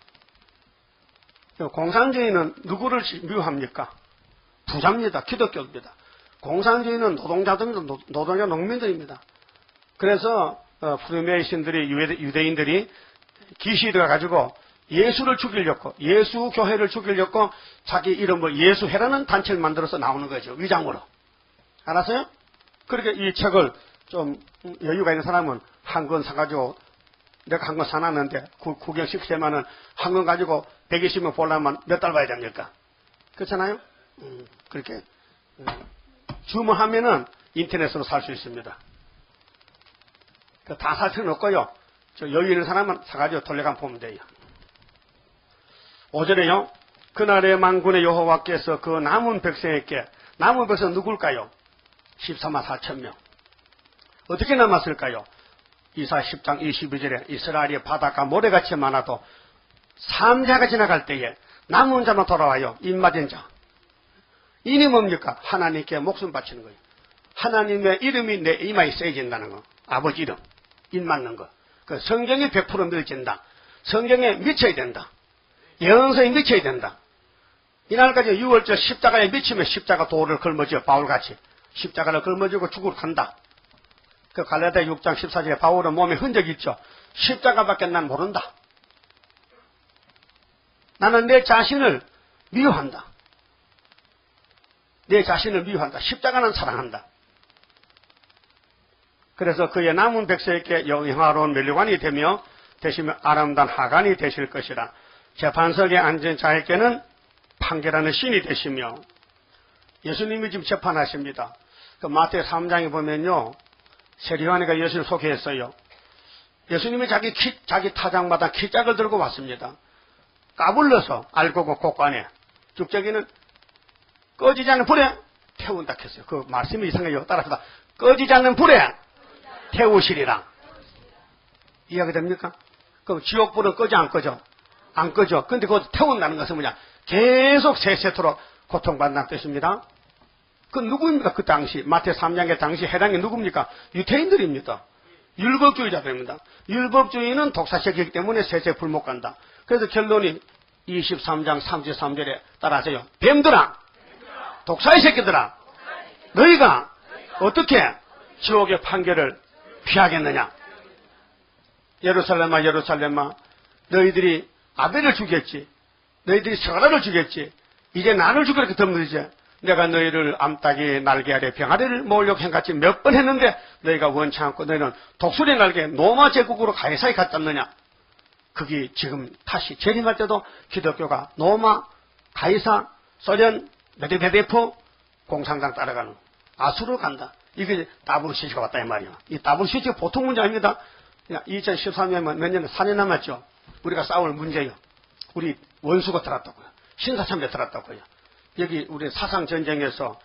공산주의는 누구를 미워합니까? 부자입니다. 기독교입니다. 공산주의는 노동자들입니다. 노동자 농민들입니다. 그래서 프리메이슨들이 유대인들이 기시들어 가지고 예수를 죽이려고 예수교회를 죽이려고 자기 이름을 예수회라는 단체를 만들어서 나오는 거죠. 위장으로. 알았어요? 그렇게 이 책을 좀 여유가 있는 사람은 한 권 사가지고 내가 한 권 사놨는데 구경시키자면은 한 권 가지고 120명 보려면 몇 달 봐야 됩니까? 그렇잖아요? 그렇게 주문하면은 인터넷으로 살 수 있습니다. 다 살 필요는 없고요. 저 여유 있는 사람은 사가지고 돌려가면 보면 돼요. 5절에요. 그날의 만군의 여호와께서 그 남은 백성에게 남은 백성 누굴까요? 14만 4천 명. 어떻게 남았을까요? 이사 10장 22절에 이스라엘이 바다가 모래같이 많아도 3자가 지나갈 때에 남은 자만 돌아와요. 입맞은 자. 이니 뭡니까? 하나님께 목숨 바치는 거예요. 하나님의 이름이 내 이마에 쓰여진다는 거. 아버지 이름. 입 맞는 거. 그 성경에 100% 믿어진다. 성경에 미쳐야 된다. 영성에 미쳐야 된다. 이날까지 6월절 십자가에 미치면 십자가 도를 걸머쥐어 바울같이 십자가를 걸머쥐고 죽으러 간다. 그 갈라디아 6장 14절에 바울은 몸에 흔적이 있죠. 십자가밖에 난 모른다. 나는 내 자신을 미워한다. 내 자신을 미워한다. 십자가는 사랑한다. 그래서 그의 남은 백성에게 영화로운 면류관이 되시며 아름다운 하관이 되실 것이라. 재판석에 앉은 자에게는 판결하는 신이 되시며. 예수님이 지금 재판하십니다. 그 마태 3장에 보면요, 세리요한이가 예수를 소개했어요. 예수님이 자기 타장마다 키짝을 들고 왔습니다. 까불러서 알고고 곳간에 죽저기는 꺼지지 않는 불에 태운다 했어요. 그 말씀이 이상해요. 따라서 꺼지지 않는 불에 태우시리라. 이해가 됩니까? 그럼 지옥불은 꺼져 안 꺼져? 안 꺼져. 근데 그거 태운다는 것은 뭐냐? 계속 세세토록 고통받는다는 뜻입니다. 그 누구입니까? 그 당시 마태 3장의 당시 해당이 누굽니까? 유태인들입니다. 율법주의자들입니다. 율법주의는 독사시키기 때문에 세세 불못 간다. 그래서 결론이 23장 33절에 따라하세요. 뱀들아, 독사의 새끼들아, 너희가 어떻게 지옥의 판결을 피하겠느냐? 예루살렘아, 예루살렘아, 너희들이 아벨을 죽였지, 너희들이 스가랴를 죽였지, 이제 나를 죽여 이렇게 덤들지. 내가 너희를 암탉이 날개 아래 병아리를 모으려고 행같이 몇 번 했는데 너희가 원치 않고 너희는 독수리 날개 노마 제국으로 가해사에 갔지 않느냐. 그게 지금 다시 재림할 때도 기독교가 노마, 가이사, 소련, 메드베데프 공산당 따라가는 아수로 간다. 이게 WCC가 왔다 이 말이야. 이 WCC가 보통 문제 아닙니다. 2013년이면 몇 년, 4년 남았죠. 우리가 싸울 문제요. 우리 원수가 들었다고요. 신사참배 들었다고요. 여기 우리 사상전쟁에서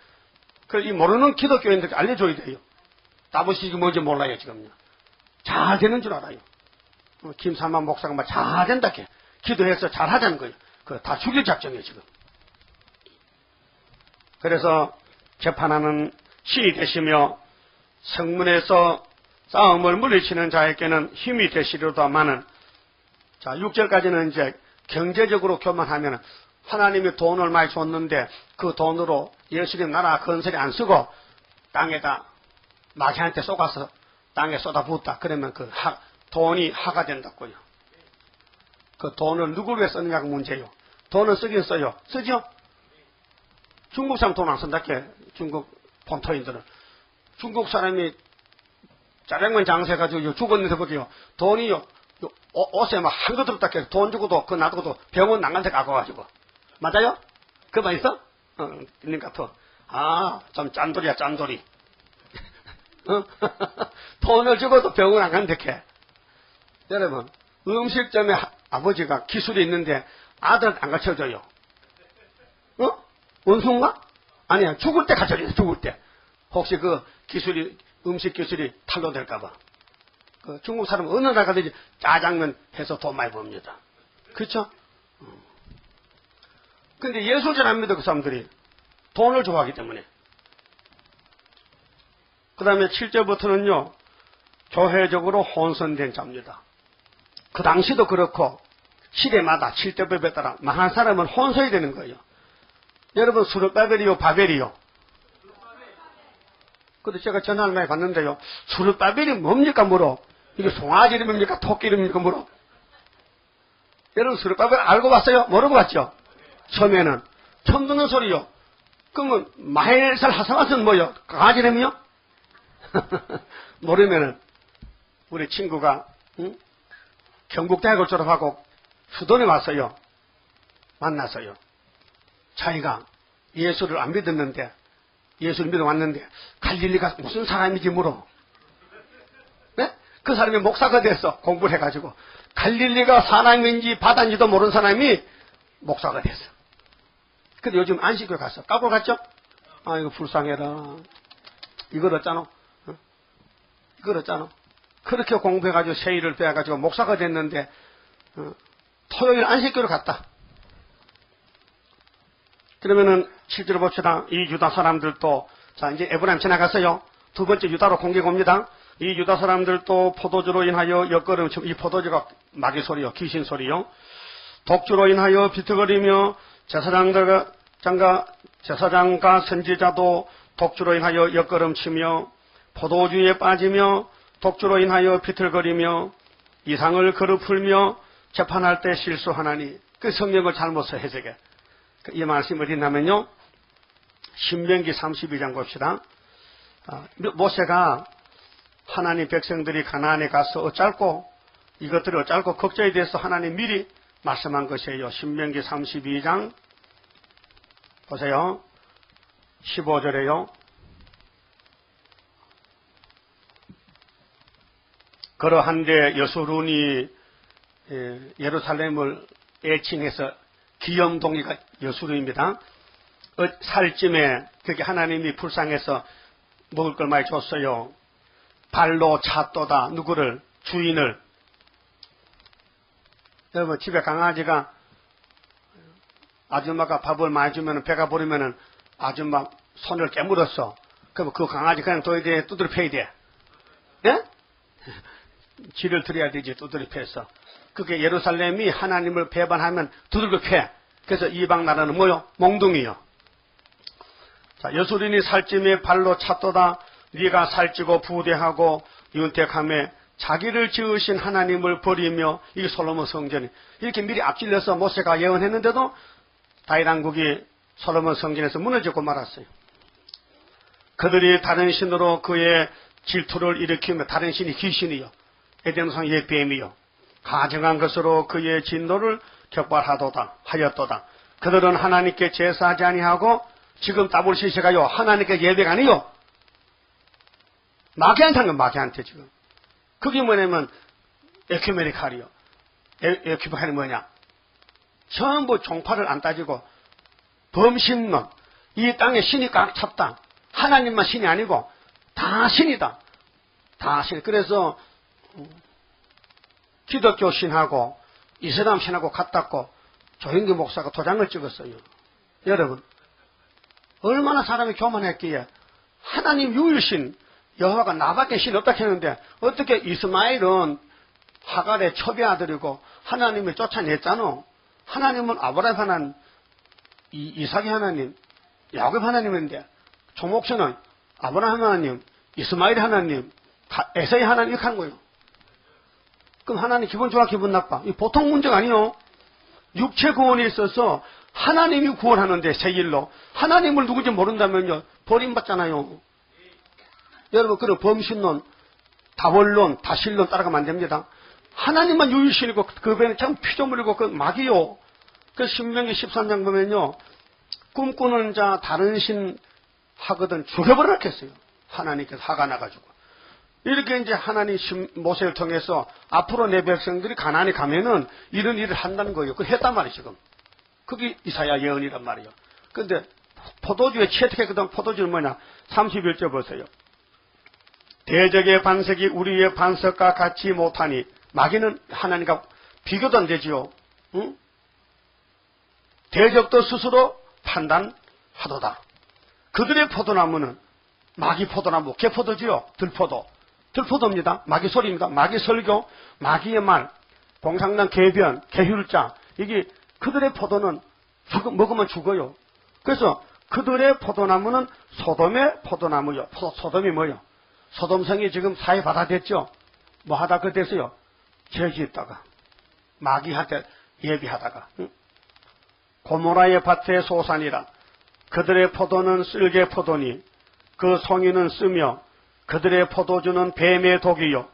이 모르는 기독교인들께 알려줘야 돼요. WCC가 뭔지 몰라요 지금요. 잘 되는 줄 알아요. 김삼만 목사가 막 잘 된다 해. 기도해서 잘 하자는 거예요. 그거 다 죽일 작정이에요 지금. 그래서 재판하는 신이 되시며 성문에서 싸움을 물리치는 자에게는 힘이 되시려다마는, 자 6절까지는 이제 경제적으로 교만하면 하나님이 돈을 많이 줬는데 그 돈으로 예수님 나라 건설에 안 쓰고 땅에다 마귀한테 쏘가서 땅에 쏟아붓다. 그러면 그 돈이 하가 된다고요. 그 돈을 누구를 위해 쓰느냐가 문제예요. 돈을 쓰긴 써요. 쓰죠? 중국 사람 돈 안 쓴다께. 중국 본토인들은. 중국 사람이 짜장면 장사해가지고 죽었는데 보게요. 돈이요. 옷에 막 한 거 들었다 해. 돈 주고도 그 놔두고도 병원 난간데 가고가지고. 맞아요? 그거 있어? 있는 것 같아. 아, 좀 짠돌이야, 짠돌이. 돈을 주고도 병원 안 간대 해. 여러분, 음식점에 아버지가 기술이 있는데 아들 안 가르쳐줘요. 원수인가? 아니야, 죽을 때 가르쳐줘요, 죽을 때. 혹시 그 기술이, 음식 기술이 탈로 될까봐. 그 중국 사람은 어느 나라 가든지 짜장면 해서 돈 많이 법니다. 그쵸? 근데 예술 잘 안 믿어, 그 사람들이. 돈을 좋아하기 때문에. 그 다음에 7절부터는요, 교회적으로 혼선된 자입니다. 그 당시도 그렇고, 시대마다 7대법에 따라 망한 사람은 혼선이 되는 거예요. 여러분, 수르바벨이요, 바벨이요? 근데 제가 전화를 많이 받는데요, 수르바벨이 뭡니까, 물어? 이게 송아지 이름입니까? 토끼 이름입니까, 물어? 여러분, 수르바벨 알고 봤어요? 모르고 봤죠? 처음에는. 처음 듣는 소리요. 그러면 마헬살 하사마스는 뭐요? 강아지 이름이요? 모르면은, 우리 친구가, 경북대학을 졸업하고 수도에 왔어요. 만났어요. 자기가 예수를 안 믿었는데, 예수를 믿어 왔는데, 갈릴리가 무슨 사람인지 물어. 네? 그 사람이 목사가 됐어. 공부를 해가지고. 갈릴리가 사람인지 바다인지도 모르는 사람이 목사가 됐어. 근데 요즘 안식교회 갔어. 까불 갔죠? 아, 이거 불쌍해라. 이걸 어쩌노? 이걸 어쩌노? 그렇게 공부해가지고 세일을 빼가지고 목사가 됐는데, 토요일 안식교를 갔다. 그러면은 실제로 봅시다. 이 유다 사람들도, 자, 이제 에브라임 지나갔어요. 두 번째 유다로 공격 옵니다. 이 유다 사람들도 포도주로 인하여 엿걸음, 이 포도주가 마귀 소리요, 귀신 소리요. 독주로 인하여 비틀거리며 제사장과 선지자도 독주로 인하여 엿걸음치며 포도주에 빠지며 독주로 인하여 비틀거리며 이상을 거르풀며 재판할 때 실수하나니. 그 성경을 잘못 해석해. 이 말씀이 어디냐면요. 신명기 32장 봅시다. 모세가 하나님 백성들이 가나안에 가서 어쩔고 이것들이 어쩔고 걱정이 돼서 하나님 미리 말씀한 것이에요. 신명기 32장 보세요. 15절에요. 그러한데 여수룬이 예루살렘을 애칭해서 기염동이가 여수룬입니다. 살찜에 그게 하나님이 불쌍해서 먹을 걸 많이 줬어요. 발로 찼도다. 누구를? 주인을. 여러분 집에 강아지가 아줌마가 밥을 많이 주면 배가 부르면 아줌마 손을 깨물었어. 그럼 그 강아지 그냥 둬야 돼? 두드려 패야 돼? 예? 쥐를 들여야 되지. 두드려 패서. 그게 예루살렘이 하나님을 배반하면 두들겨 패. 그래서 이방 나라는 뭐요? 몽둥이요. 자, 여수린이 살찜에 발로 찼도다. 네가 살찌고 부대하고 윤택함에 자기를 지으신 하나님을 버리며 이 솔로몬 성전이 이렇게 미리 앞질러서 모세가 예언했는데도 다윗 왕국이 솔로몬 성전에서 무너지고 말았어요. 그들이 다른 신으로 그의 질투를 일으키며 다른 신이 귀신이요 에덴성 옛 뱀이요 가증한 것으로 그의 진노를 격발하였도다. 그들은 하나님께 제사하지 아니하고 지금 따블시시가요 하나님께 예배가 아니요 마귀한테 한 건 마귀한테 지금. 그게 뭐냐면 에큐메니칼이요. 에큐메니칼이 뭐냐? 전부 종파를 안 따지고 범신론. 이 땅에 신이 꽉 찼다. 하나님만 신이 아니고 다 신이다. 다 신. 그래서 기독교 신하고 이슬람 신하고 같았고 조영기 목사가 도장을 찍었어요. 여러분 얼마나 사람이 교만했기에 하나님 유일신 여호와가 나밖에 신 없다 했는데 어떻게 이스마엘은 하갈의 초비 아들이고 하나님이 쫓아냈잖아. 하나님은 아브라함 하나님, 이삭의 하나님, 야곱 하나님인데 조목수는 아브라함 하나님, 이스마엘 하나님, 에서의 하나님 이렇게 한 거예요. 그럼 하나님 기분 좋아 기분 나빠? 이 보통 문제가 아니요. 육체 구원이 있어서 하나님이 구원하는데 세일로 하나님을 누군지 모른다면요 버림받잖아요. 여러분 그런 범신론, 다원론, 다신론 따라가면 안 됩니다. 하나님만 유일신이고 그 배는 참 피조물이고 그 마귀요. 그 신명기 13장 보면요 꿈꾸는 자 다른 신 하거든 죽여버렸겠어요. 하나님께서 화가 나가지고 이렇게 이제 하나님 모세를 통해서 앞으로 내 백성들이 가나안에 가면은 이런 일을 한다는 거예요. 그걸 했단 말이에요 지금. 그게 이사야 예언이란 말이에요. 그런데 포도주에 채택했거든. 포도주는 뭐냐? 31절 보세요. 대적의 반석이 우리의 반석과 같지 못하니 마귀는 하나님과 비교도 안 되지요. 응? 대적도 스스로 판단하도다. 그들의 포도나무는 마귀 포도나무, 개포도지요. 들포도. 들포도입니다. 마귀 소리입니다. 마귀 설교, 마귀의 말, 공산당 개변, 개휼자. 이게 그들의 포도는 먹으면 죽어요. 그래서 그들의 포도나무는 소돔의 포도나무요. 소돔이 뭐요? 소돔성이 지금 사회 받아댔죠. 뭐 하다 그 됐어요. 저지했다가 마귀한테 예비하다가 고모라의 밭의 소산이라. 그들의 포도는 쓸개 포도니 그 송이는 쓰며 그들의 포도주는 뱀의 독이요.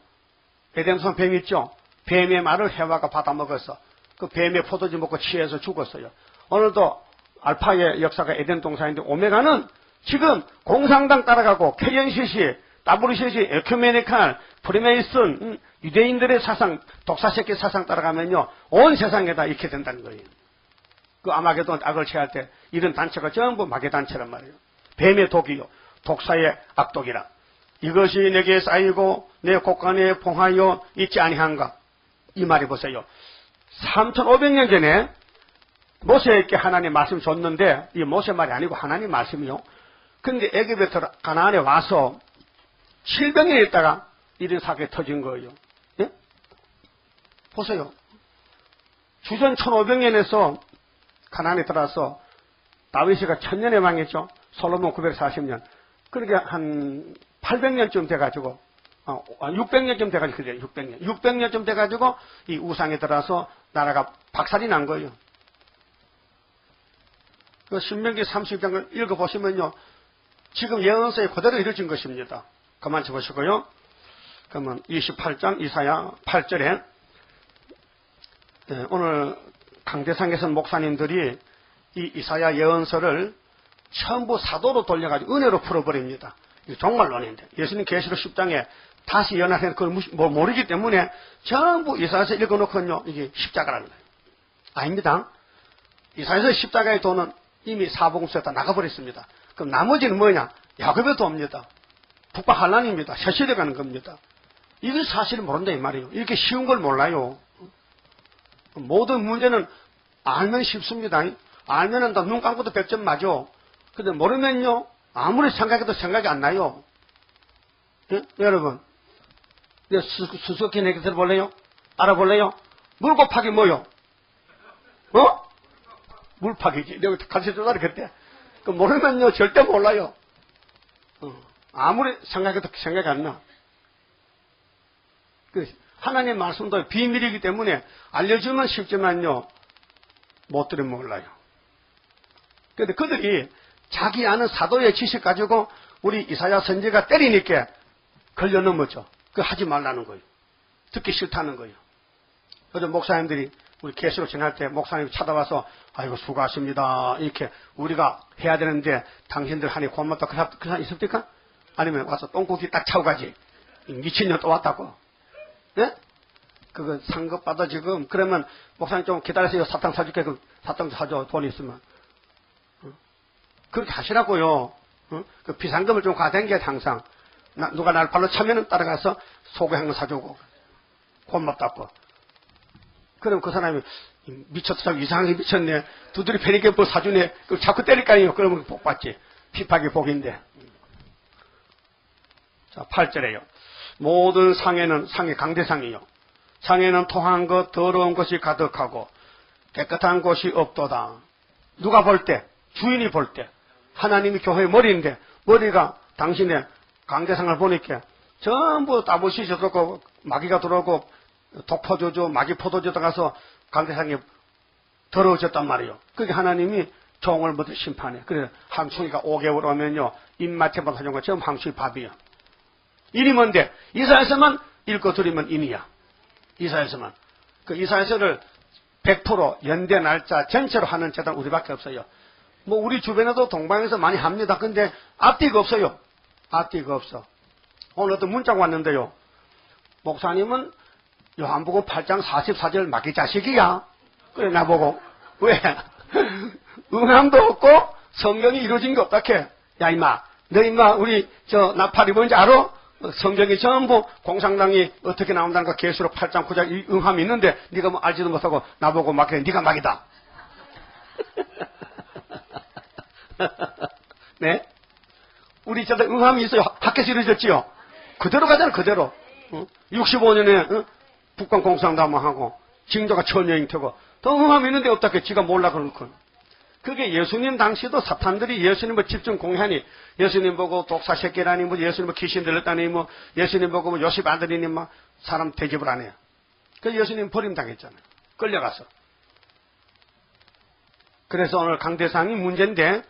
에덴성 뱀 있죠. 뱀의 말을 해와가 받아먹어서 그 뱀의 포도주 먹고 취해서 죽었어요. 오늘도 알파의 역사가 에덴 동산인데 오메가는 지금 공산당 따라가고 KNCC, WCC, 에큐메니칼, 프리메이슨, 유대인들의 사상, 독사새끼 사상 따라가면요 온 세상에다 익게 된다는 거예요. 그 아마게돈 악을 취할 때 이런 단체가 전부 마귀단체란 말이에요. 뱀의 독이요. 독사의 악독이라. 이것이 내게 쌓이고 내 곳간에 봉하여 있지 아니한가. 이 말이 보세요. 3500년 전에 모세에게 하나님 말씀 줬는데 이 모세 말이 아니고 하나님 말씀이요. 그런데 애굽에서 가나안에 와서 700년 있다가 이런 사건이 터진 거예요. 예? 보세요. 주전 1500년에서 가나안에 들어와서 다윗이가 1000년에 망했죠. 솔로몬 940년. 그러니까 한 800년쯤 돼가지고 600년쯤 돼가지고 그래요. 600년쯤 돼가지고 이 우상에 들어와서 나라가 박살이 난 거예요. 그 신명기 30장을 읽어보시면요. 지금 예언서에 그대로 이루어진 것입니다. 그만 쳐보시고요. 그러면 28장 이사야 8절에 오늘 강대상에서 목사님들이 이 이사야 예언서를 전부 사도로 돌려가지고 은혜로 풀어버립니다. 이게 종말론인데 예수님 계시록 10장에 다시 연합해서 그걸 모르기 때문에 전부 이사야서 읽어놓고요. 이게 십자가라는 거예요. 아닙니다. 이사야서 십자가의 도는 이미 사복음서에 다 나가버렸습니다. 그럼 나머지는 뭐냐? 야곱의 도입니다. 북방 환란입니다. 셔시돼 가는 겁니다. 이걸 사실을 모른다 이 말이에요. 이렇게 쉬운 걸 몰라요. 모든 문제는 알면 쉽습니다. 알면은 다 눈 감고도 100점 맞아. 근데 모르면요. 아무리 생각해도 생각이 안 나요. 예? 여러분. 수수께끼 얘기 들어볼래요? 알아볼래요? 물 곱하기 뭐요? 물파기지. 내가 가르쳐주라 그랬대. 그 모르면요. 절대 몰라요. 아무리 생각해도 생각이 안 나. 하나님의 말씀도 비밀이기 때문에 알려주면 쉽지만요. 못 들으면 몰라요. 그런데 그들이 자기 아는 사도의 지식 가지고 우리 이사야 선지가 때리니까 걸려 넘었죠. 그거 하지 말라는 거예요. 듣기 싫다는 거예요. 그래서 목사님들이 우리 계시록 지날 때 목사님 찾아와서 아이고 수고하십니다. 이렇게 우리가 해야 되는데 당신들 하니 고맙다. 그 사람 있습니까? 아니면 와서 똥꼬기 딱 차고 가지. 미친년 또 왔다고. 예? 그거 상급 받아 지금. 그러면 목사님 좀 기다리세요. 사탕 사줄게. 그 사탕 사줘. 돈 있으면. 그렇게 하시라고요. 그 비상금을 좀 가댕겨 항상. 누가 날 발로 차면은 따라가서 소고기 한 거 사주고. 고맙다고. 그럼 그 사람이 미쳤다. 이상하게 미쳤네. 두드리 패니까 뭐 사주네. 그걸 자꾸 때릴 거 아니에요. 그러면 복 받지. 핍박이 복인데. 자, 8절에요. 모든 상에는 상이 강대상이요. 상에는 토한 것 더러운 것이 가득하고 깨끗한 곳이 없도다. 누가 볼 때? 주인이 볼 때. 하나님이 교회의 머리인데 머리가 당신의 강대상을 보니까 전부 따보시 들어오고 마귀가 들어오고 독포조조 마귀 포도주 들어가서 강대상이 더러워졌단 말이에요. 그게 하나님이 종을 모두 심판해. 그래서 항충이가 5개월 오면요. 입맛에만 하는 거 전부 항충이 밥이야. 일이 뭔데? 이사야서만 읽고 들으면 인이야. 이사야서만. 그 이사야서를 100% 연대 날짜 전체로 하는 재단 우리밖에 없어요. 뭐 우리 주변에도 동방에서 많이 합니다. 근데 앞뒤가 없어요. 앞뒤가 없어. 오늘 어떤 문자가 왔는데요. 목사님은 요한복음 8장 44절 마귀 자식이야. 그래 나보고. 왜? 응함도 없고 성경이 이루어진 게 어떡해. 야 임마. 너 임마 우리 나팔이 뭔지 알아? 성경이 전부 공산당이 어떻게 나온다는 거 계시록 8장 9장 응함이 있는데 네가 뭐 알지도 못하고 나보고 막 그래. 네가 막이다. 네? 우리 저도 응함이 있어요. 학교에서 이루어졌지요. 그대로 가잖아. 그대로. 65년에 북한 공산당하고 징조가 천여인 되고 또 응함이 있는데 어떻게 지가 몰라 그러고. 그게 예수님 당시도 사탄들이 예수님을 집중 공해하니 예수님 보고 독사 새끼라니 뭐 예수님 뭐 귀신 들렸다니 뭐 예수님 보고 뭐 요셉 아들이니 막 사람 대접을 안 해요. 그래서 예수님 버림당했잖아요. 끌려가서. 그래서 오늘 강대상이 문제인데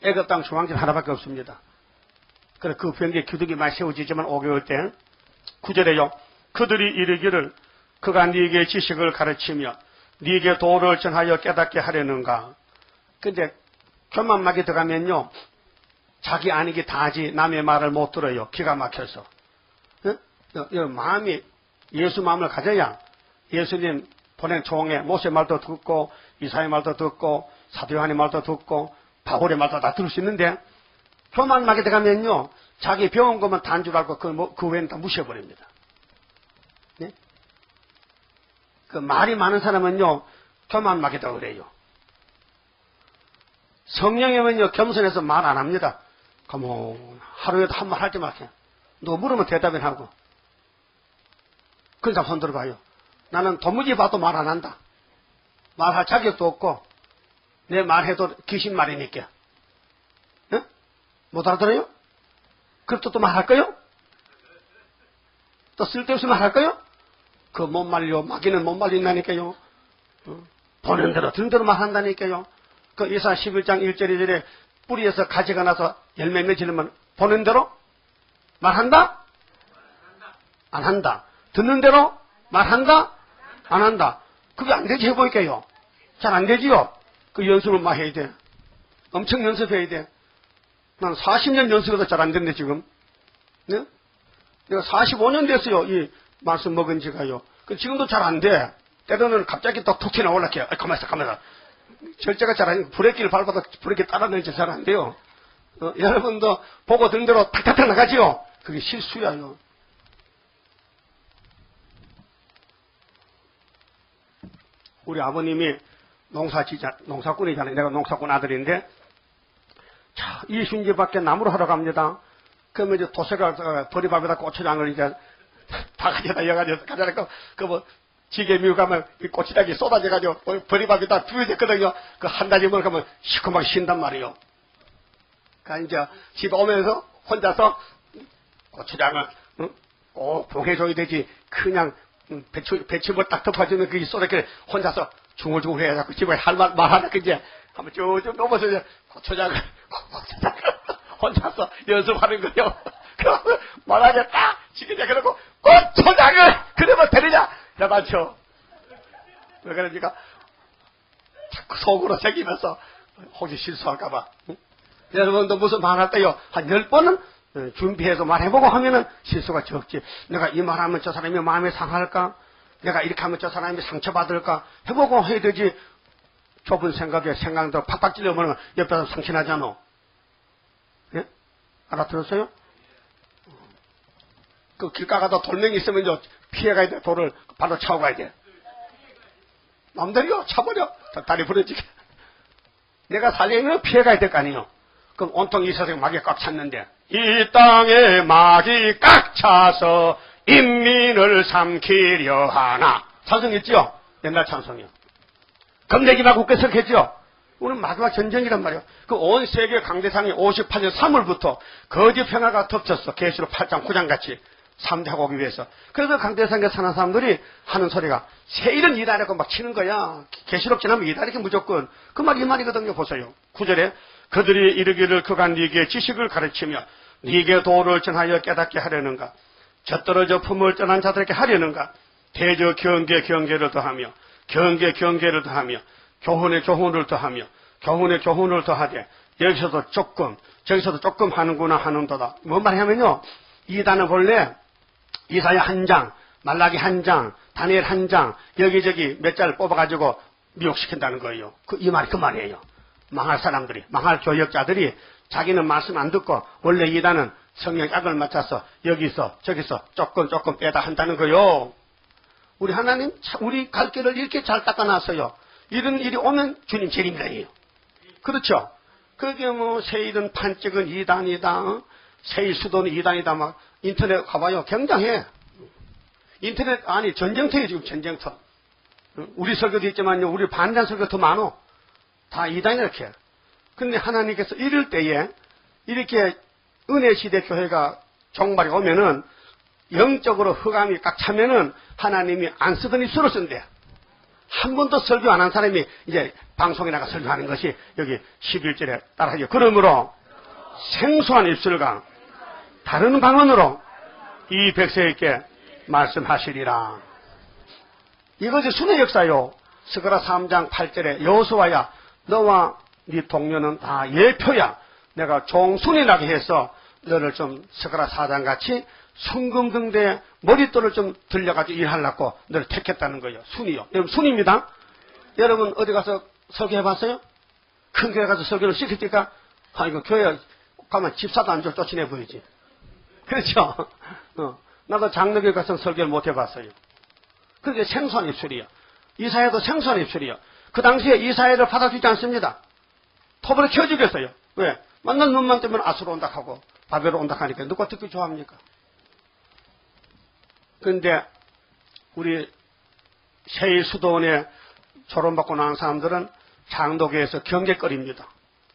애굽 땅 중앙진 하나밖에 없습니다. 그래 그 병기에 규득이 많이 세워지지만 5개월 때 9절에요. 그들이 이르기를 그가 네게 지식을 가르치며 네게 도를 전하여 깨닫게 하려는가. 근데 교만막에 들어가면요. 자기 아니기 다 하지 남의 말을 못 들어요. 기가 막혀서. 마음이 예수 마음을 가져야 예수님 보낸 종의 모세 말도 듣고 이사의 말도 듣고 사도 요한의 말도 듣고 바울의 말도 다 들을 수 있는데 교만막에 들어가면요. 자기 배운 것만 단 줄 알고 그 외에는 다 무시해버립니다. 네? 그 말이 많은 사람은요. 교만막에다 그래요. 성령이면요. 겸손해서 말 안 합니다. 그럼 하루에도 한 말 하지 마세요. 누가 물으면 대답을 하고. 그런 사람 손 들어봐요. 나는 도무지 봐도 말 안 한다. 말할 자격도 없고 내 말해도 귀신 말이니까. 네? 못 알아들어요? 그래도 또 말할 거요? 또 쓸데없이 말할 거요? 그 못 말려. 마귀는 못 말린다니까요. 보는 대로 듣는 대로 말한다니까요. 그 이사 11장 1절 2절에 뿌리에서 가지가 나서 열매 맺으려면 보는 대로 말한다? 안 한다. 듣는 대로 말한다? 안 한다. 그게 안 되지 해보니까요. 잘 안 되지요. 그 연습을 막 해야 돼. 엄청 연습해야 돼. 난 40년 연습해도 잘 안 되는데 지금. 네? 내가 45년 됐어요. 이 말씀 먹은 지가요. 그 지금도 잘 안 돼. 때로는 갑자기 또 툭 튀나 올라게요. 가만있어, 가만있어. 절제가 잘 안 돼. 브레이크를 밟아도 브레이크 따라내지 잘 안 돼요. 여러분도 보고 듣는 대로 탁탁탁 나가지요. 그게 실수야요. 우리 아버님이 농사꾼이잖아요. 내가 농사꾼 아들인데, 자, 이순지 밖에 나무를 하러 갑니다. 그러면 이제 도시가 버리밥에다 고추장을 이제 바가지에다 여가지고 가져가고, 지게 미고 가면 이 고추장이 쏟아져가지고 버리밥에다 부여졌거든요. 그 한 달이 먹으면 시커멓게 쉰단 말이에요. 그러니까 이제 집에 오면서 혼자서 고추장을 꼭 봉해줘야 되지. 그냥 배추물 딱 덮어주면 그게 쏟아게 혼자서 중얼중얼 해가지고 집에 할 말 말하니까 이제 한번 쭉 넘어서 이제 고추장을 혼자서 연습하는 거요. 그러면 말하게 딱 지키자 그러고 고추장을 그러면 되느냐? 해봤죠. 왜 그러니까 자꾸 속으로 새기면서 혹시 실수할까봐. 응? 여러분도 무슨 말할 때요 한 10번은 준비해서 말해보고 하면은 실수가 적지. 내가 이 말하면 저 사람이 마음이 상할까? 내가 이렇게 하면 저 사람이 상처받을까? 해보고 해야 되지. 좁은 생각에 생각대로 팍팍 찔러보면 옆에서 상신하잖아. 예? 알아들었어요? 그 길가가다 돌멩이 있으면 이제 피해가야 돼. 돌을 발로 차고 가야 돼. 남들이요 차버려. 다리 부러지게. 내가 살려면 피해가야 될 거 아니에요. 그럼 온통 이 세상에 막이 꽉 찼는데 이 땅에 막이 꽉 차서 인민을 삼키려 하나. 찬송했죠? 옛날 찬송이요. 검내기만 굳게 석했죠? 오늘 마지막 전쟁이란 말이에요. 그 온 세계 강대상이 58년 3월부터 거짓 평화가 덮쳤어. 계시록 8장 9장 같이 3대하고 오기 위해서. 그래서 강대상에 사는 사람들이 하는 소리가 세일은 이다라고 막 치는 거야. 계시록 지나면 이다 이렇게 무조건. 그 말 이 말이거든요. 보세요. 9절에 그들이 이르기를 그가 네게 지식을 가르치며 네게 도를 전하여 깨닫게 하려는가. 젖떨어져 품을 떠난 자들에게 하려는가. 대저 경계를 더하며 경계를 더하며 교훈에 교훈을 더하며 교훈에 교훈을 더하되 여기서도 조금 저기서도 조금 하는구나 하는도다. 뭔 말이냐면요. 이단은 본래 이사야 1장, 말라기 1장, 다니엘 1장 여기저기 몇 자를 뽑아가지고 미혹시킨다는 거예요. 이 말이 그 말이에요. 망할 사람들이, 망할 교역자들이 자기는 말씀 안 듣고 원래 이단은 성령 약을 맞춰서 여기서 저기서 조금 빼다 한다는 거요. 우리 하나님 우리 갈 길을 이렇게 잘 닦아놨어요. 이런 일이 오면 주님 재림이에요. 그렇죠? 그게 뭐 세일은 판찍은 이단이다. 세일 수도는 이단이다. 막 인터넷 가봐요. 굉장해. 인터넷 아니 전쟁터예요. 지금 전쟁터. 우리 설교도 있지만요. 우리 반대한 설교 더 많어. 다 이단이 이렇게. 근데 하나님께서 이럴 때에 이렇게 은혜 시대 교회가 종말이 오면은 영적으로 흑암이 꽉 차면은 하나님이 안 쓰던 입술을 쓴대. 한 번도 설교 안 한 사람이 이제 방송에 나가 설교하는 것이 여기 11절에 따라하죠. 그러므로 생소한 입술과 다른 방언으로 이 백성에게 말씀하시리라. 이것이 순회 역사요. 스가랴 3장 8절에 여호수아야 너와 네 동료는 다 예표야. 내가 종순이 나게 해서 너를 좀 스가랴 4장 같이 성금등대에 머릿돌을 좀 들려가지고 일하려고 너를 택했다는 거예요. 순이요. 여러분 순입니다. 여러분 어디 가서 설교해봤어요? 큰 교회 가서 설교를 시키니까 이거 교회 가면 집사도 안 쫓아내 보이지. 그렇죠? 나도 장로교회 가서 설교를 못 해봤어요. 그게 생소한 입술이요. 이사야도 생소한 입술이요. 그 당시에 이사야를 받아주지 않습니다. 톱으로 켜 죽였어요. 왜? 만난 놈만 때문에 아수로 온다 하고 바벨로 온다 하니까 누가 듣기 좋아합니까? 그런데 우리 세일 수도원에 졸업받고 나온 사람들은 장로교에서 경계거립니다.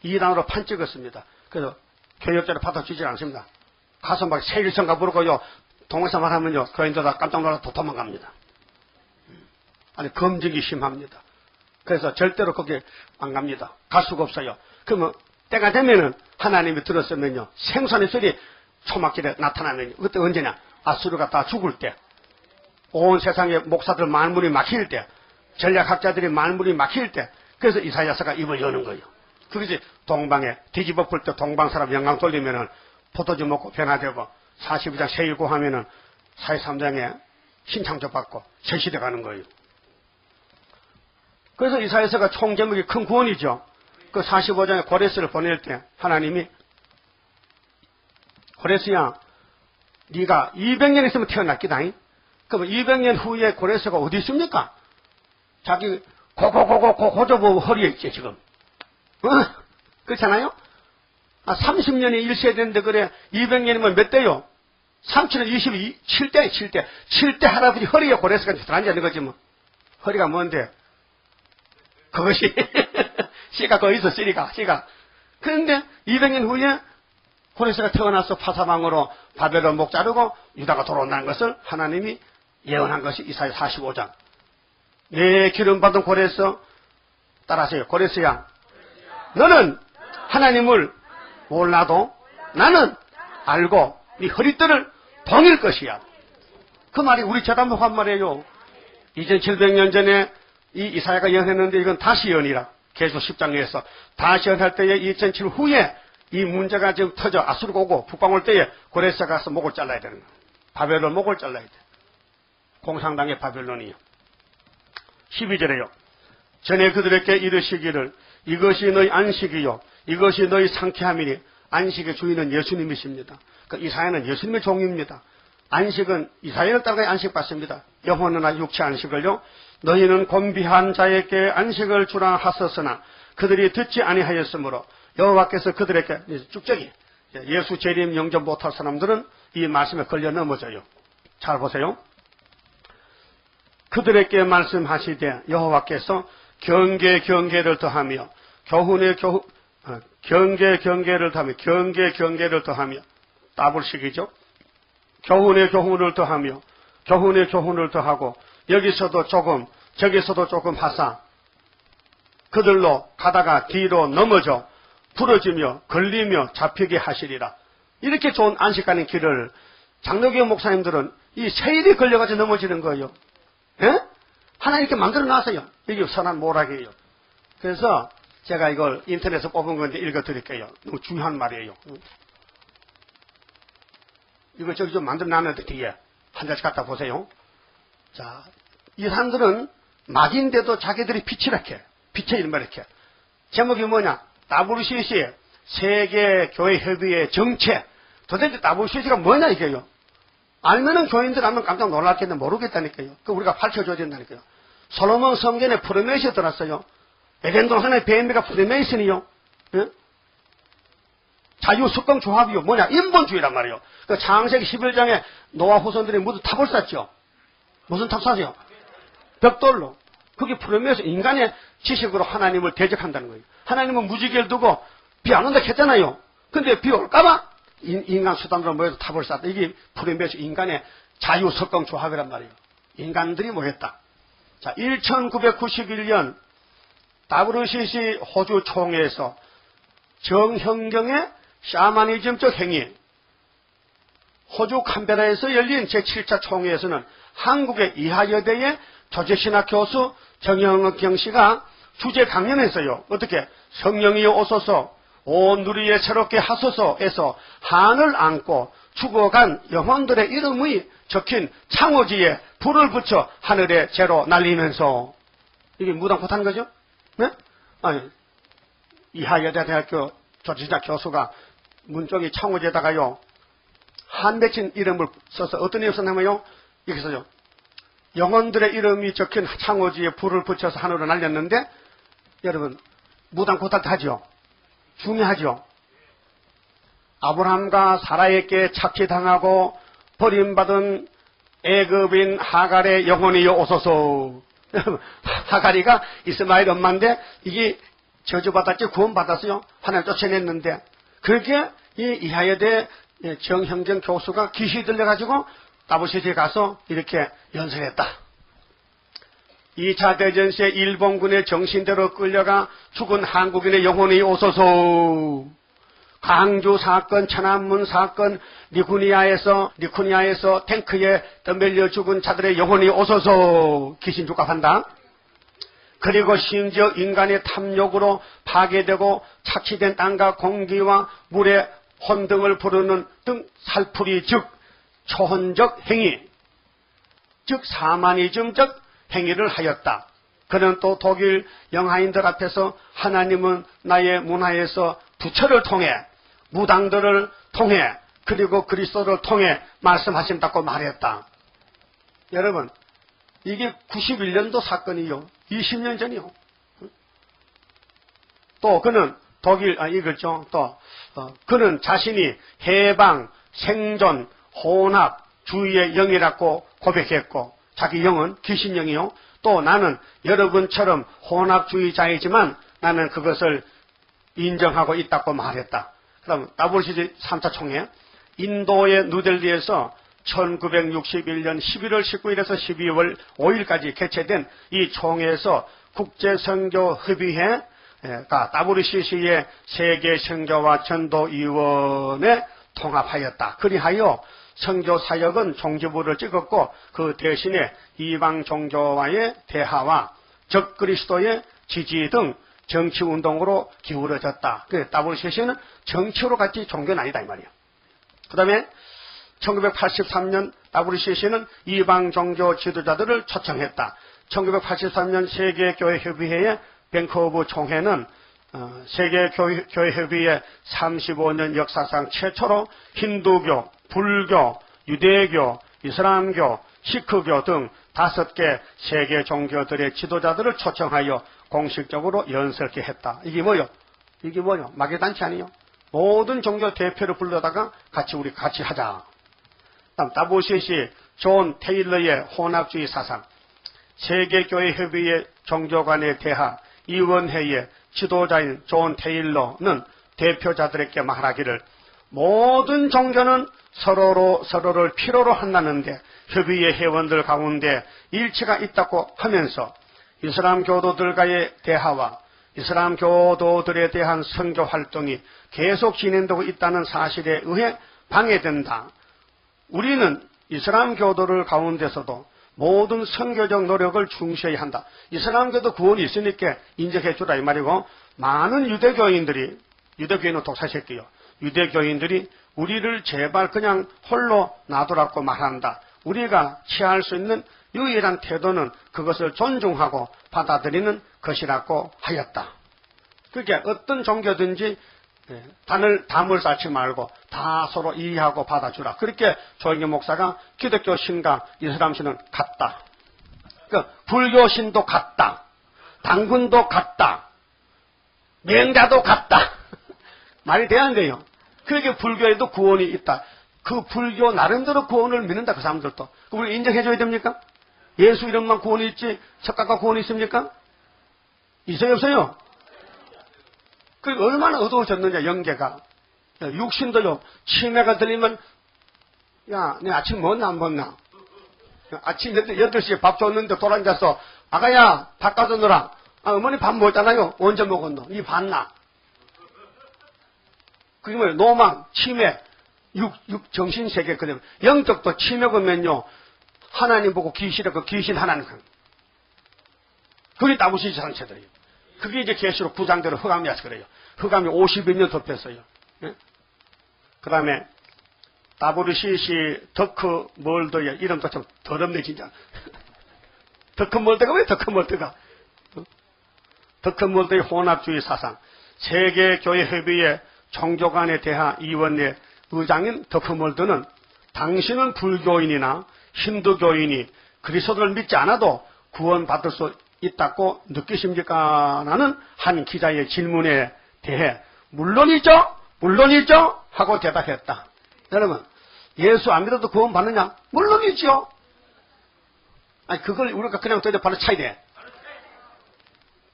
이단으로 판 찍었습니다. 그래서 교역자를 받아주지 않습니다. 가서 막 세일성가 부르고요. 동영상 말하면요. 교인들 다 깜짝 놀라서 도망갑니다. 아니 검증이 심합니다. 그래서 절대로 거기 안 갑니다. 갈 수가 없어요. 그러면 때가 되면은 하나님이 들었으면요, 생선의 썰이 초막길에 나타나면요, 그때 언제냐? 아수르가 다 죽을 때, 온 세상의 목사들 만물이 막힐 때, 전략학자들이 만물이 막힐 때, 그래서 이사야서가 입을 여는 거예요. 그것이 동방에 뒤집어 풀 때 동방 사람 영광 돌리면은 포도주 먹고 변화되고, 42장 세일고 하면은 43장에 신창조 받고 새 시대 가는 거예요. 그래서 이사야서가 총 제목이 큰 구원이죠. 그 45장에 고레스를 보낼 때 하나님이, 고레스야, 네가 200년 있으면 태어났기다. 그러면 200년 후에 고레스가 어디 있습니까? 자기 고조보 허리에 있지 지금. 그렇잖아요? 30년이 일세야 되는데 그래 200년이면 몇 대요? 3천은 27대, 7대. 7대 할아버지 허리에 고레스가 들어앉아있는 거지 뭐. 허리가 뭔데? 그것이 씨가 거기서 씨가. 그런데 200년 후에 고레스가 태어나서 파사방으로 바벨론 목 자르고 유다가 돌아온다는 것을 하나님이 예언한 것이 이사야 45장. 내 기름 받은 고레스, 따라하세요. 고레스야, 너는 하나님을 몰라도 나는 알고 네 허리띠를 봉일 것이야. 그 말이 우리 제단목 한 말이에요. 2700년 전에 이 이사야가 예언했는데 이건 다시 예언이라. 계속 10장에서 다시 예언할 때에 2007 후에 이 문제가 지금 터져 아수르가 오고 북방 올 때에 고레스가 가서 목을 잘라야 되는 거예요. 바벨론 목을 잘라야 돼. 공산당의 바벨론이요. 12절에요. 전에 그들에게 이르시기를 이것이 너희 안식이요 이것이 너희 상쾌함이니. 안식의 주인은 예수님이십니다. 그러니까 이사야는 예수님의 종입니다. 안식은 이사야를 따라 안식받습니다. 영혼이나 육체 안식을요. 너희는 곤비한 자에게 안식을 주라 하셨으나 그들이 듣지 아니하였으므로 여호와께서 그들에게 쭉저기 예수 재림 영접 못할 사람들은 이 말씀에 걸려 넘어져요. 잘 보세요. 그들에게 말씀하시되 여호와께서 경계를 더하며 경계를 더하며 따블식이죠. 교훈을 더하며 교훈을 더하고 여기서도 조금 저기서도 조금 하사 그들로 가다가 뒤로 넘어져 부러지며 걸리며 잡히게 하시리라. 이렇게 좋은 안식 가는 길을 장로교 목사님들은 이 세일이 걸려가지고 넘어지는 거예요. 예? 하나님 이렇게 만들어 놨어요. 이게 선한 모락이에요. 그래서 제가 이걸 인터넷에서 뽑은 건데 읽어드릴게요. 너무 중요한 말이에요. 이거 저기 좀 만들어 놨는데 뒤에 한 장씩 갖다 보세요. 자, 이 사람들은 막인데도 자기들이 빛이렇게 빛의 일만 이렇게. 제목이 뭐냐? WCC 세계교회협의회 정체. 도대체 WCC가 뭐냐 이게요. 알면은 교인들 하면 깜짝 놀랐겠는데 모르겠다니까요. 그 우리가 밝혀줘야 된다니까요. 솔로몬 성전에 프리메이션이 들었어요. 에덴동 하나의 베미가 프리메이션이요. 예? 자유석공 조합이요. 뭐냐? 인본주의란 말이에요. 그 창세기 11장에 노아 후손들이 모두 탑을 쌌죠. 무슨 탑 쌌어요? 벽돌로. 그게 프리메이션, 인간의 지식으로 하나님을 대적한다는 거예요. 하나님은 무지개를 두고 비 안 온다 했잖아요. 근데 비 올까봐 인간 수단으로 모여서 탑을 쌌다. 이게 프리메이션, 인간의 자유석공 조합이란 말이에요. 인간들이 모였다. 자, 1991년 WCC 호주 총회에서 정형경의 샤머니즘적 행위, 호주 캄베라에서 열린 제7차 총회에서는 한국의 이하여대의 조재신학 교수 정형경 씨가 주제 강연했어요. 어떻게? 성령이여 오소서 온 누리에 새롭게 하소서에서 한을 안고 죽어간 영혼들의 이름이 적힌 창호지에 불을 붙여 하늘에 재로 날리면서 이게 무당포탄 거죠? 네? 아니, 이하여대 대학교 조지자 교수가 문 쪽에 창호지에다가요 한 맺힌 이름을 써서 어떤 이름 썼냐면요 이렇게 써요. 영혼들의 이름이 적힌 창호지에 불을 붙여서 하늘로 날렸는데 여러분 무당포탄 하죠? 중요하죠? 아브라함과 사라에게 착취당하고 버림받은 애굽인 하갈의 영혼이여 오소서. 하갈이가 이스마엘 엄마인데 이게 저주받았지 구원받았어요. 하나님 쫓아냈는데 그렇게 이 이하여대 정형정 교수가 귀신이 들려가지고 WCC에 가서 이렇게 연설했다. 2차 대전 시에 일본군의 정신대로 끌려가 죽은 한국인의 영혼이 오소서. 강주 사건, 천안문 사건, 리쿠니아에서 탱크에 떠밀려 죽은 자들의 영혼이 오소서. 귀신 죽갑한다. 그리고 심지어 인간의 탐욕으로 파괴되고 착취된 땅과 공기와 물의 혼등을 부르는 등 살풀이 즉 초혼적 행위, 즉 사마니즘적 행위를 하였다. 그는 또 독일 영하인들 앞에서 하나님은 나의 문화에서 부처를 통해 무당들을 통해 그리고 그리스도를 통해 말씀하신다고 말했다. 여러분, 이게 91년도 사건이요. 20년 전이요. 또 그는 이거죠. 그는 자신이 해방, 생존, 혼합, 주의의 영이라고 고백했고, 자기 영은 귀신영이요. 또 나는 여러분처럼 혼합주의자이지만 나는 그것을 인정하고 있다고 말했다. 그럼 WCG 3차 총회, 인도의 누델리에서 1961년 11월 19일에서 12월 5일까지 개최된 이 총회에서 국제선교협의회가 WCC의 세계선교와 전도위원회 통합하였다. 그리하여 선교사역은 종지부를 찍었고 그 대신에 이방 종교와의 대화와 적그리스도의 지지 등 정치운동으로 기울어졌다. WCC는 정치로 같이 종교는 아니다 이 말이야. 그 다음에 1983년 WCC는 이방 종교 지도자들을 초청했다. 1983년 세계교회협의회의 밴쿠버 총회는 세계교회협의회 35년 역사상 최초로 힌두교, 불교, 유대교, 이슬람교, 시크교 등 5개 세계 종교들의 지도자들을 초청하여 공식적으로 연설케 했다. 이게 뭐요? 마개단체 아니요? 모든 종교 대표를 불러다가 우리 같이 하자. 다음 WCC 존 테일러의 혼합주의 사상, 세계교회협의회 종교간의 대화 위원회의 지도자인 존 테일러는 대표자들에게 말하기를 모든 종교는 서로를 필요로 한다는데 협의회 회원들 가운데 일치가 있다고 하면서 이슬람 교도들과의 대화와 이슬람 교도들에 대한 선교 활동이 계속 진행되고 있다는 사실에 의해 방해된다. 우리는 이슬람 교도를 가운데서도 모든 선교적 노력을 중시해야 한다. 이슬람교도 구원이 있으니까 인정해 주라 이 말이고, 많은 유대교인은 독사새끼요. 유대교인들이 우리를 제발 그냥 홀로 놔두라고 말한다. 우리가 취할 수 있는 유일한 태도는 그것을 존중하고 받아들이는 것이라고 하였다. 그러니까 어떤 종교든지 담을 쌓지 말고 다 서로 이해하고 받아주라. 그렇게 조영기 목사가 기독교 신과 이슬람 신은 같다. 그러니까 불교 신도 같다. 당군도 같다. 맹자도 같다. 말이 돼야 안 돼요. 그렇게 불교에도 구원이 있다. 그 불교 나름대로 구원을 믿는다. 그 사람들도. 우리 인정해줘야 됩니까? 예수 이름만 구원이 있지 석가가 구원이 있습니까? 있어요 없어요? 그 얼마나 어두워졌느냐 영계가. 육신도요. 치매가 들리면 야, 내 아침 먹었나 안 먹었나? 아침 8시에 밥 줬는데 돌아앉아서 아가야 밥 가져놓으라. 어머니 밥 먹었잖아요. 언제 먹었노? 니 봤나? 그게 뭐예요? 노망, 치매, 정신세계 그대로. 영적도 치매 오면요. 하나님 보고 귀신이라고 귀신 하나님. 그게 WCC 단체들이에요. 그게 이제 계시록 9장대로 흑암이 와서 그래요. 흑암이 52년 덮였어요. 예? 그 다음에 WCC 더크몰드의 이름도 좀 더럽네 진짜. 더크몰드가 왜 더크몰드가? 더크몰드의 혼합주의 사상, 세계교회협의회 종교간의 대화 위원회 의장인 더크몰드는 당신은 불교인이나 힌두교인이 그리스도를 믿지 않아도 구원받을 수 있다고 느끼십니까? 라는 한 기자의 질문에 대해 물론이죠 하고 대답했다. 여러분, 예수 안 믿어도 구원받느냐? 물론이죠. 아니 그걸 우리가 그냥 대답하는 차이 돼.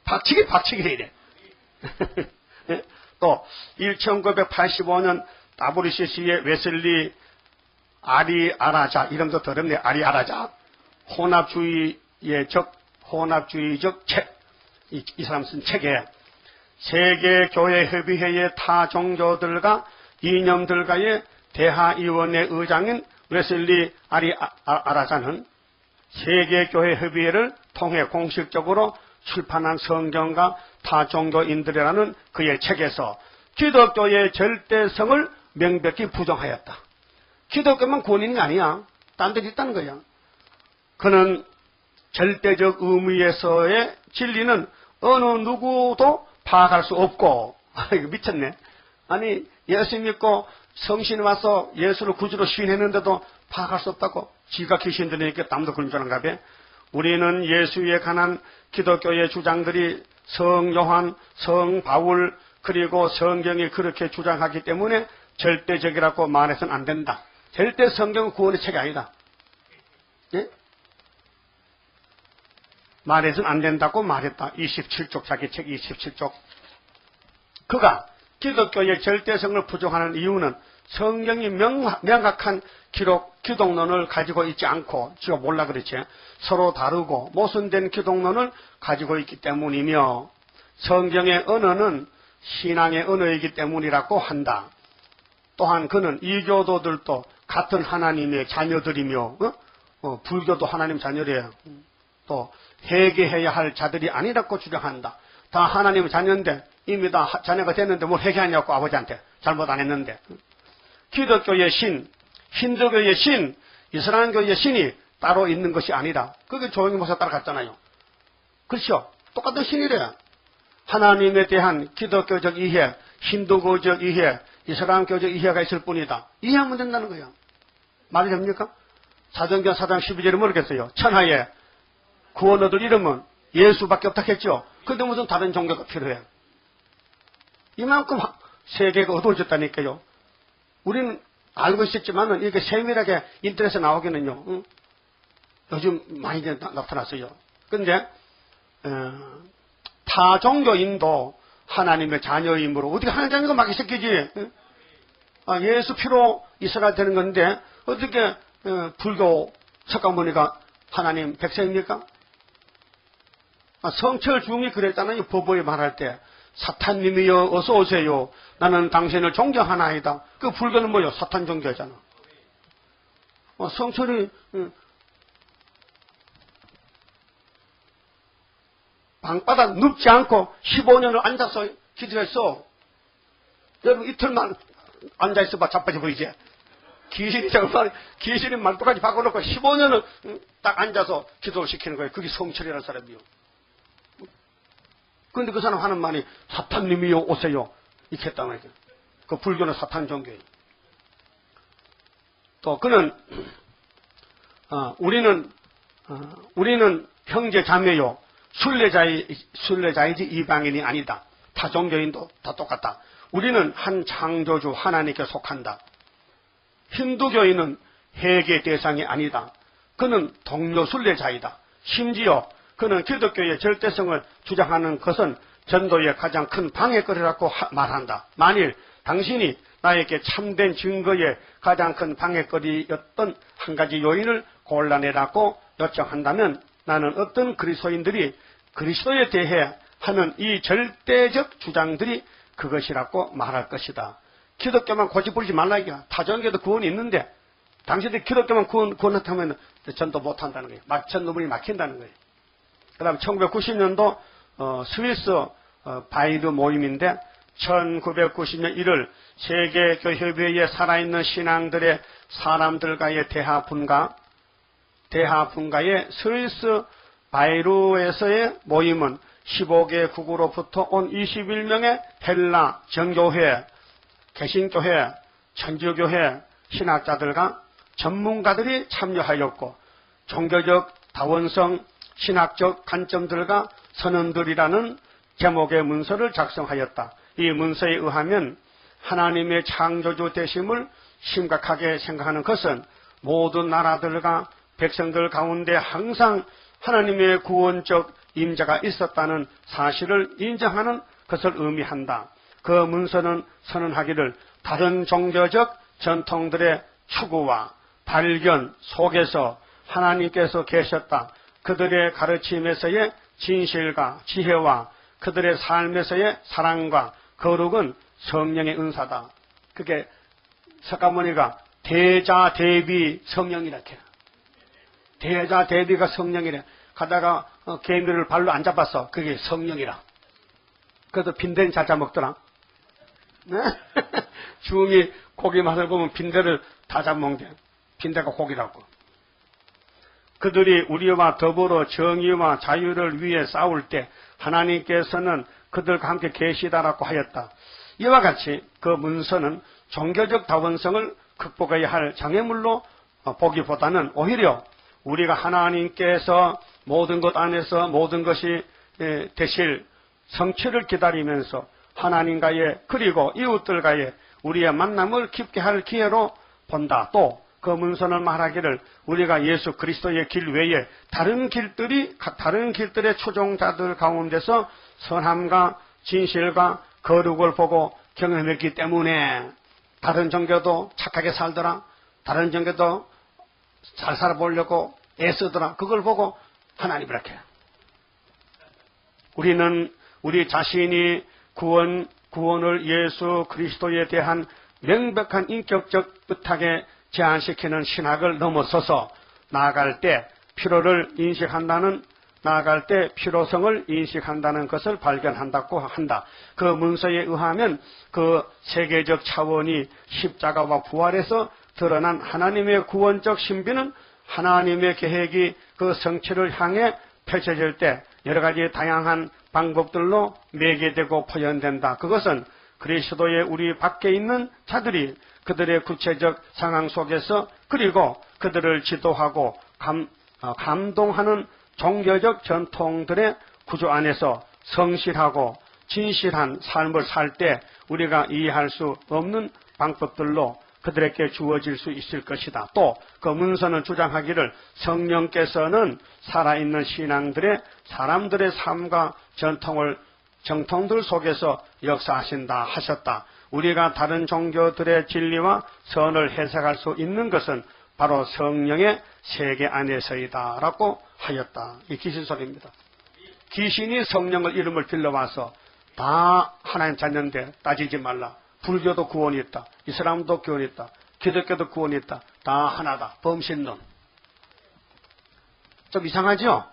박치기 해야 돼. 또 1985년 WCC의 웨슬리 아리아라자, 이름도 더럽네. 아리아라자, 혼합주의의 혼합주의적 책, 이 사람 쓴 책에 세계교회협의회의 타 종교들과 이념들과의 대화위원회 의장인 웨슬리 아라자는 세계교회협의회를 통해 공식적으로 출판한 성경과 타종교인들이라는 그의 책에서 기독교의 절대성을 명백히 부정하였다. 기독교만 구원인이 아니야. 딴 데도 있다는 거야. 그는 절대적 의미에서의 진리는 어느 누구도 파악할 수 없고, 이거 미쳤네. 아니, 예수 믿고 성신이 와서 예수를 구주로 시인했는데도 파악할 수 없다고? 지가 귀신들이니까 땀도 굴린 줄 아는가 봐. 우리는 예수에 관한 기독교의 주장들이 성 요한, 성 바울, 그리고 성경이 그렇게 주장하기 때문에 절대적이라고 말해서는 안 된다. 절대 성경은 구원의 책이 아니다. 예? 말해서는 안 된다고 말했다. 27쪽, 자기 책 27쪽. 그가 기독교의 절대성을 부정하는 이유는 성경이 명확한 기독론을 가지고 있지 않고, 지가 몰라 그렇지, 서로 다르고 모순된 기독론을 가지고 있기 때문이며, 성경의 언어는 신앙의 언어이기 때문이라고 한다. 또한 그는 이교도들도 같은 하나님의 자녀들이며, 불교도 하나님 자녀래요. 또 회개해야 할 자들이 아니라고 주장한다. 다 하나님의 자녀인데 이미 다 자녀가 됐는데 뭘 회개하냐고 아버지한테 잘못 안 했는데. 기독교의 신, 힌두교의 신, 이슬람교의 신이 따로 있는 것이 아니라, 그게 조용히 모사 따라갔잖아요. 그렇죠? 똑같은 신이래. 하나님에 대한 기독교적 이해, 힌두교적 이해, 이슬람교적 이해가 있을 뿐이다. 이해하면 된다는 거예요. 말이 됩니까? 사도행전 4장 12절에 모르겠어요. 천하에 구원 얻을 이름은 예수밖에 없다 했죠. 근데 무슨 다른 종교가 필요해? 이만큼 세계가 어두워졌다니까요. 우리는 알고 있었지만은 이렇게 세밀하게 인터넷에 나오기는요, 요즘 많이 나타났어요. 근데 타 종교인도 하나님의 자녀이므로 어떻게 하나님 자녀가 막 있었겠지? 예수 피로 이스라엘 되는 건데 어떻게 불교 석가모니가 하나님 백성입니까? 성철 중이 그랬잖아요. 법보에 말할 때 사탄님이여 어서 오세요. 나는 당신을 존경하나이다. 그 불교는 뭐요? 사탄 종교잖아. 성철이 방바닥 눕지 않고 15년을 앉아서 기도했어. 여러분 이틀만 앉아있어봐 자빠져 보이지? 귀신이 정말 귀신이 말뚝까지 바꿔놓고 15년을 딱 앉아서 기도를 시키는 거예요. 그게 성철이라는 사람이요. 그런데 그 사람 하는 말이 사탄님이요 오세요 이렇게 했단 말이죠. 그 불교는 사탄 종교예요. 또 그는 우리는 형제 자매요 순례자이지 이방인이 아니다. 타 종교인도 다 똑같다. 우리는 한 창조주 하나님께 속한다. 힌두교인은 회개 대상이 아니다. 그는 동료 순례자이다. 심지어 그는 기독교의 절대성을 주장하는 것은 전도의 가장 큰 방해거리라고 말한다. 만일 당신이 나에게 참된 증거의 가장 큰 방해거리였던 한 가지 요인을 골라내라고 요청한다면 나는 어떤 그리스도인들이 그리스도에 대해 하는 이 절대적 주장들이 그것이라고 말할 것이다. 기독교만 고집부리지 말라 이거야. 타종교도 구원이 있는데 당신들 기독교만 구원하면 전도 못한다는 거예요. 전도문이 막힌다는 거예요. 그 다음 1990년도 스위스 바이르 모임인데 1990년 1월 세계교협의회에 살아있는 신앙들의 사람들과의 대화분가의 스위스 바이르에서의 모임은 15개국으로부터 온 21명의 헬라 정교회, 개신교회, 천주교회 신학자들과 전문가들이 참여하였고 종교적 다원성, 신학적 관점들과 선언들이라는 제목의 문서를 작성하였다. 이 문서에 의하면 하나님의 창조주 되심을 심각하게 생각하는 것은 모든 나라들과 백성들 가운데 항상 하나님의 구원적 임재가 있었다는 사실을 인정하는 것을 의미한다. 그 문서는 선언하기를 다른 종교적 전통들의 추구와 발견 속에서 하나님께서 계셨다. 그들의 가르침에서의 진실과 지혜와 그들의 삶에서의 사랑과 거룩은 성령의 은사다. 그게 석가모니가 대자대비 성령이라 해요. 대자대비가 성령이래. 가다가 개미를 발로 안 잡았어. 그게 성령이라. 그래도 빈대는 잘 잡먹더라. 네? 중이 고기 맛을 보면 빈대를 다 잡먹는데 빈대가 고기라고. 그들이 우리와 더불어 정의와 자유를 위해 싸울 때 하나님께서는 그들과 함께 계시다라고 하였다. 이와 같이 그 문서는 종교적 다원성을 극복해야 할 장애물로 보기보다는 오히려 우리가 하나님께서 모든 것 안에서 모든 것이 되실 성취를 기다리면서 하나님과의 그리고 이웃들과의 우리의 만남을 깊게 할 기회로 본다. 또 그 문서는 말하기를 우리가 예수 그리스도의 길 외에 다른 길들의 추종자들 가운데서 선함과 진실과 거룩을 보고 경험했기 때문에 다른 종교도 착하게 살더라. 다른 종교도 잘 살아보려고 애쓰더라. 그걸 보고 하나님을 이렇게. 우리는 우리 자신이 구원을 예수 그리스도에 대한 명백한 인격적 부탁에 제한시키는 신학을 넘어서서 나아갈 때 필요성을 인식한다는 것을 발견한다고 한다. 그 문서에 의하면 그 세계적 차원이 십자가와 부활에서 드러난 하나님의 구원적 신비는 하나님의 계획이 그 성취를 향해 펼쳐질 때 여러 가지 다양한 방법들로 매개되고 표현된다. 그것은 그리스도의 우리 밖에 있는 자들이 그들의 구체적 상황 속에서 그리고 그들을 지도하고 감동하는 종교적 전통들의 구조 안에서 성실하고 진실한 삶을 살 때 우리가 이해할 수 없는 방법들로 그들에게 주어질 수 있을 것이다. 또 그 문서는 주장하기를 성령께서는 살아있는 사람들의 삶과 정통들 속에서 역사하신다 하셨다. 우리가 다른 종교들의 진리와 선을 해석할 수 있는 것은 바로 성령의 세계 안에서이다 라고 하였다. 이 귀신소리입니다. 귀신이 성령을 이름을 빌려와서 다 하나님 자녀인데 따지지 말라. 불교도 구원이 있다. 이슬람도 구원이 있다. 기독교도 구원이 있다. 다 하나다. 범신론. 좀 이상하죠?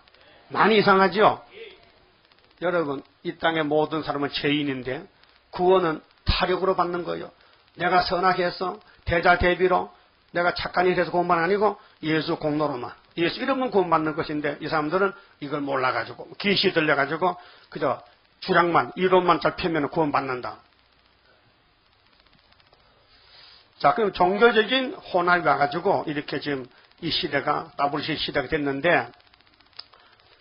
많이 이상하죠? 여러분, 이 땅의 모든 사람은 죄인인데 구원은 타력으로 받는 거예요. 내가 선하게 해서 대자대비로 내가 착한 일 해서 구원만 아니고 예수 공로로만. 예수 이름은 구원받는 것인데 이 사람들은 이걸 몰라가지고 귀시 들려가지고 그저 주량만 이론만 잘 펴면 구원받는다. 자, 그럼 종교적인 혼합이 와가지고 이렇게 지금 이 시대가 WC 시대가 됐는데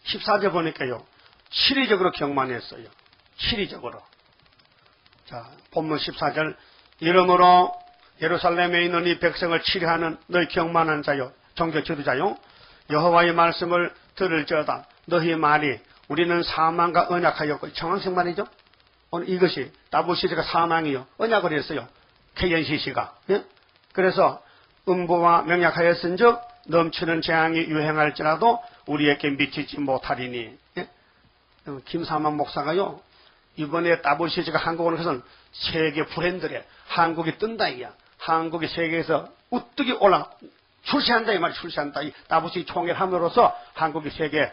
14절 보니까요. 치리적으로 경만했어요. 치리적으로. 자, 본문 14절. 이러므로 예루살렘에 있는 이 백성을 치리하는 너희 경만한 자요. 종교 지도자요. 여호와의 말씀을 들을지어다. 너희 말이 우리는 사망과 언약하였고. 정황식 말이죠. 오늘 이것이 WC가 사망이요. 언약을 했어요. KNCC가. 예? 그래서 음부와 명약하였은즉 넘치는 재앙이 유행할지라도 우리에게 미치지 못하리니. 예? 김사만 목사가요. 이번에 WC가 한국 오는 것은 세계 브랜드래. 한국이 뜬다 이야. 한국이 세계에서 우뚝이 출시한다 이 말. 출시한다. 이 WC 총회함으로써 한국이 세계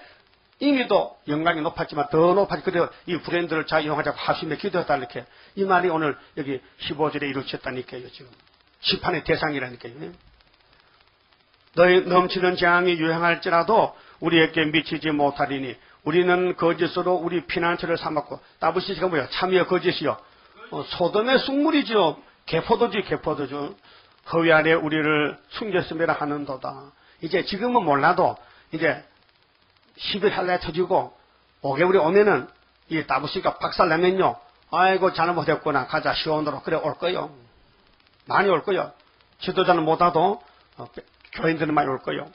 임의도 영광이 높았지만 더 높아지. 그래서 이 브랜드를 잘 이용하자고 하심에 기도했다 이렇게. 이 말이 오늘 여기 15절에 이루어졌다니까요. 지금 심판의 대상이라니까요. 너희 넘치는 재앙이 유행할지라도 우리에게 미치지 못하리니 우리는 거짓으로 우리 피난처를 삼았고. WC가 뭐야? 참여 거짓이요. 소돔의 쑥물이죠. 개포도죠. 허위 아래 우리를 숨겼음이라 하는도다. 이제 지금은 몰라도 이제 10일 할래 터지고 5개월이 오면은 이 WC가 박살나면요. 아이고 잘못했구나. 가자 시온으로. 그래 올 거요. 많이 올 거요. 지도자는 못 와도 교인들은 많이 올 거요.